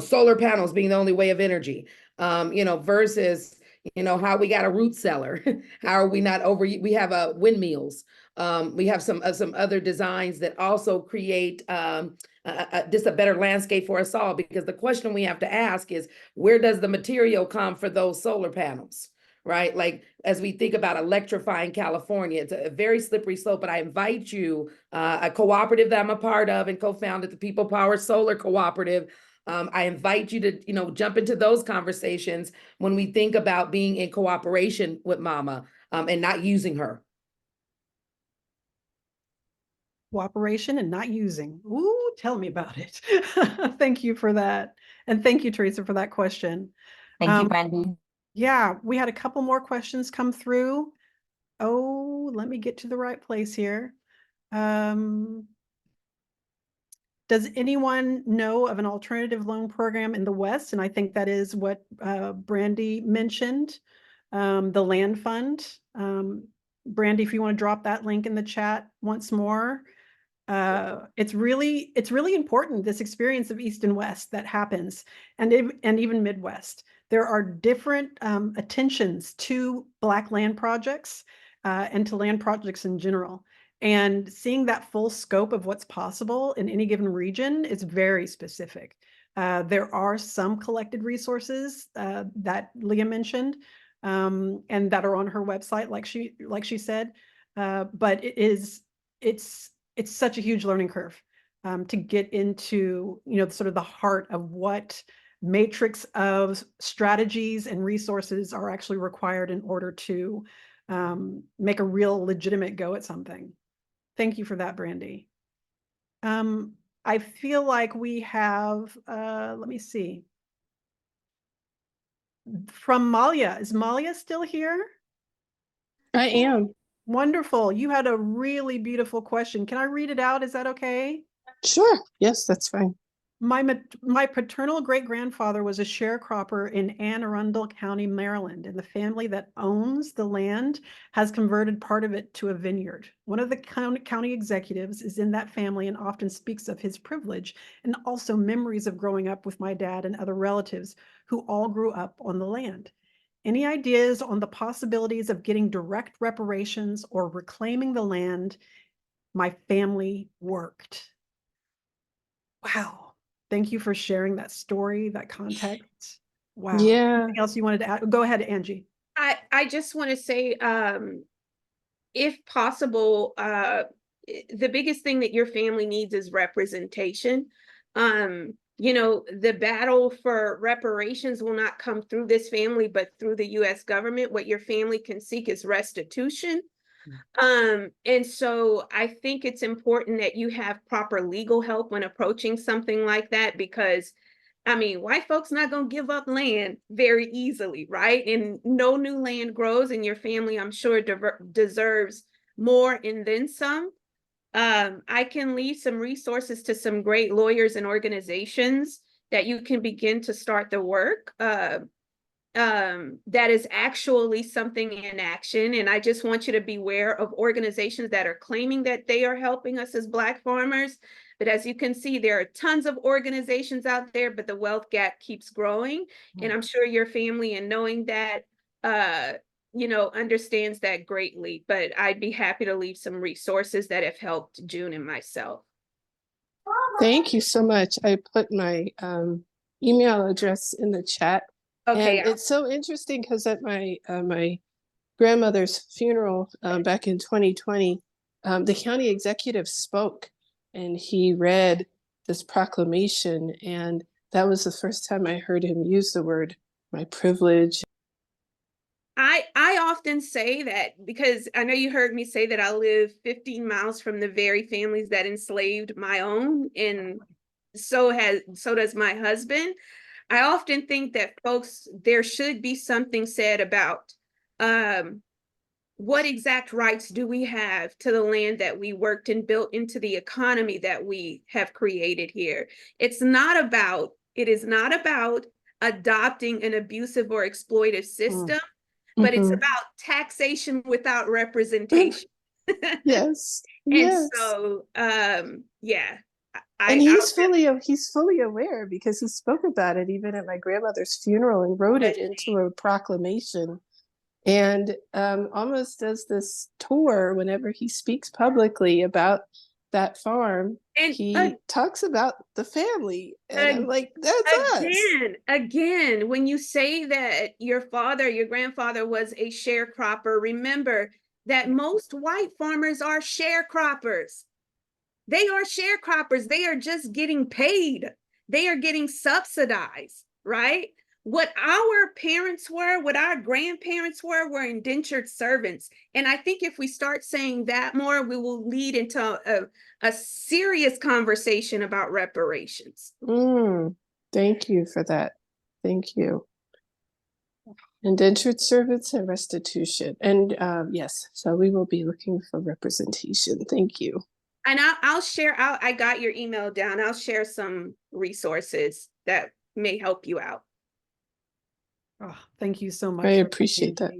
solar panels being the only way of energy, versus, how we got a root cellar. How are we not we have windmills. We have some other designs that also create just a better landscape for us all, because the question we have to ask is, where does the material come for those solar panels, right? Like, as we think about electrifying California, it's a very slippery slope, but I invite you, a cooperative that I'm a part of and co-founded, the People Power Solar Cooperative. I invite you to, jump into those conversations when we think about being in cooperation with Mama and not using her. Cooperation and not using. Ooh, tell me about it. Thank you for that. And thank you, Teresa, for that question. Thank you, Brandi. Yeah, we had a couple more questions come through. Oh, let me get to the right place here. Does anyone know of an alternative loan program in the West? And I think that is what Brandi mentioned, the land fund. Brandi, if you want to drop that link in the chat once more. It's really important, this experience of East and West that happens, and even Midwest. There are different attentions to Black land projects and to land projects in general. And seeing that full scope of what's possible in any given region is very specific. There are some collected resources that Leah mentioned and that are on her website, like she said. But it's such a huge learning curve to get into, sort of the heart of what matrix of strategies and resources are actually required in order to make a real legitimate go at something. Thank you for that, Brandi. I feel like we have, let me see. From Malia, is Malia still here? I am. Wonderful. You had a really beautiful question. Can I read it out? Is that okay? Sure. Yes, that's fine. My paternal great-grandfather was a sharecropper in Anne Arundel County, Maryland, and the family that owns the land has converted part of it to a vineyard. One of the county executives is in that family and often speaks of his privilege and also memories of growing up with my dad and other relatives who all grew up on the land. Any ideas on the possibilities of getting direct reparations or reclaiming the land my family worked? Wow. Thank you for sharing that story, that context. Wow. Yeah. Anything else you wanted to add? Go ahead, Angie. I just want to say, if possible, the biggest thing that your family needs is representation. You know, the battle for reparations will not come through this family, but through the US government. What your family can seek is restitution. And so I think it's important that you have proper legal help when approaching something like that, because I mean, white folks not going to give up land very easily, right? And no new land grows, and your family, I'm sure, deserves more and then some. I can leave some resources to some great lawyers and organizations that you can begin to start the work. That is actually something in action. And I just want you to beware of organizations that are claiming that they are helping us as Black farmers. But as you can see, there are tons of organizations out there, but the wealth gap keeps growing. And I'm sure your family, and knowing that, you know, understands that greatly. But I'd be happy to leave some resources that have helped June and myself. Thank you so much. I put my email address in the chat. Okay. And it's so interesting because at my my grandmother's funeral back in 2020, the county executive spoke and he read this proclamation. And that was the first time I heard him use the word my privilege. I often say that because I know you heard me say that I live 15 miles from the very families that enslaved my own, and so does my husband. I often think that folks, there should be something said about what exact rights do we have to the land that we worked and built into the economy that we have created here. It is not about adopting an abusive or exploitive system, but it's about taxation without representation. Yes. And Yes. so, yeah. And he's fully aware because he spoke about it even at my grandmother's funeral and wrote it into a proclamation, and almost does this tour whenever he speaks publicly about that farm. And he talks about the family, and I'm like, that's us. Again, when you say that your grandfather was a sharecropper, remember that most white farmers are sharecroppers. They are sharecroppers. They are just getting paid. They are getting subsidized, right? What our parents were, what our grandparents were indentured servants. And I think if we start saying that more, we will lead into a serious conversation about reparations. Thank you for that. Thank you. Indentured servants and restitution. And yes, so we will be looking for representation. Thank you. And I'll share, I got your email down. I'll share some resources that may help you out. Oh, thank you so much. I appreciate that.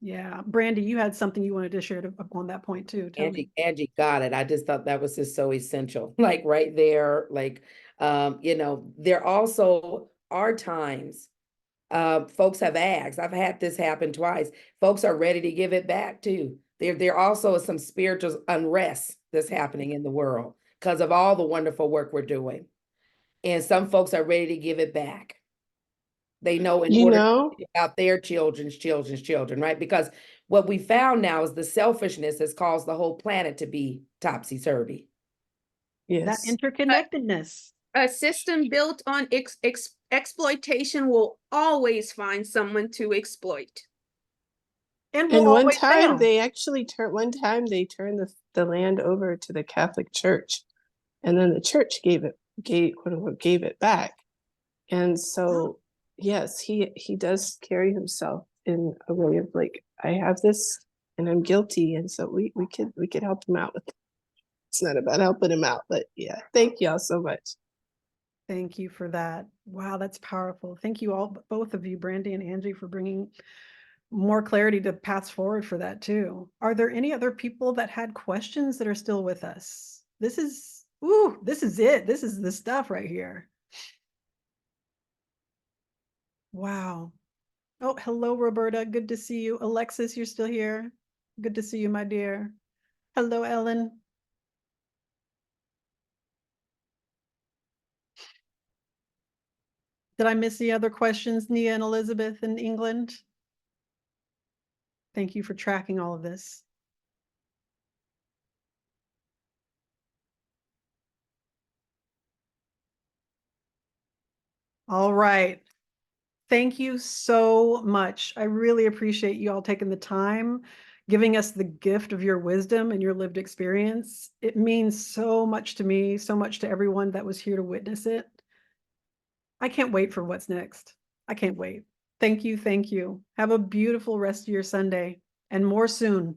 Yeah. Brandi, you had something you wanted to share on that point too. Angie got it. I just thought that was just so essential. Like right there, like, you know, there also are times folks have asked. I've had this happen twice. Folks are ready to give it back too. There also is some spiritual unrest that's happening in the world because of all the wonderful work we're doing. And some folks are ready to give it back. They know in order to think about their children's children, right? Because what we found now is the selfishness has caused the whole planet to be topsy-turvy. Yes. That interconnectedness. A system built on exploitation will always find someone to exploit. And one time they turned the land over to the Catholic Church, and then the church gave it back. And so, yes, he does carry himself in a way of like, I have this and I'm guilty. And so we could help him out with it. It's not about helping him out, but yeah, thank y'all so much. Thank you for that. Wow, that's powerful. Thank you all, both of you, Brandi and Angie, for bringing more clarity to paths forward for that too. Are there any other people that had questions that are still with us? This is it. This is the stuff right here. Wow. Oh, hello, Roberta. Good to see you. Alexis, you're still here. Good to see you, my dear. Hello, Ellen. Did I miss any other questions, Nia and Elizabeth in England? Thank you for tracking all of this. All right. Thank you so much. I really appreciate you all taking the time, giving us the gift of your wisdom and your lived experience. It means so much to me, so much to everyone that was here to witness it. I can't wait for what's next. I can't wait. Thank you. Thank you. Have a beautiful rest of your Sunday and more soon.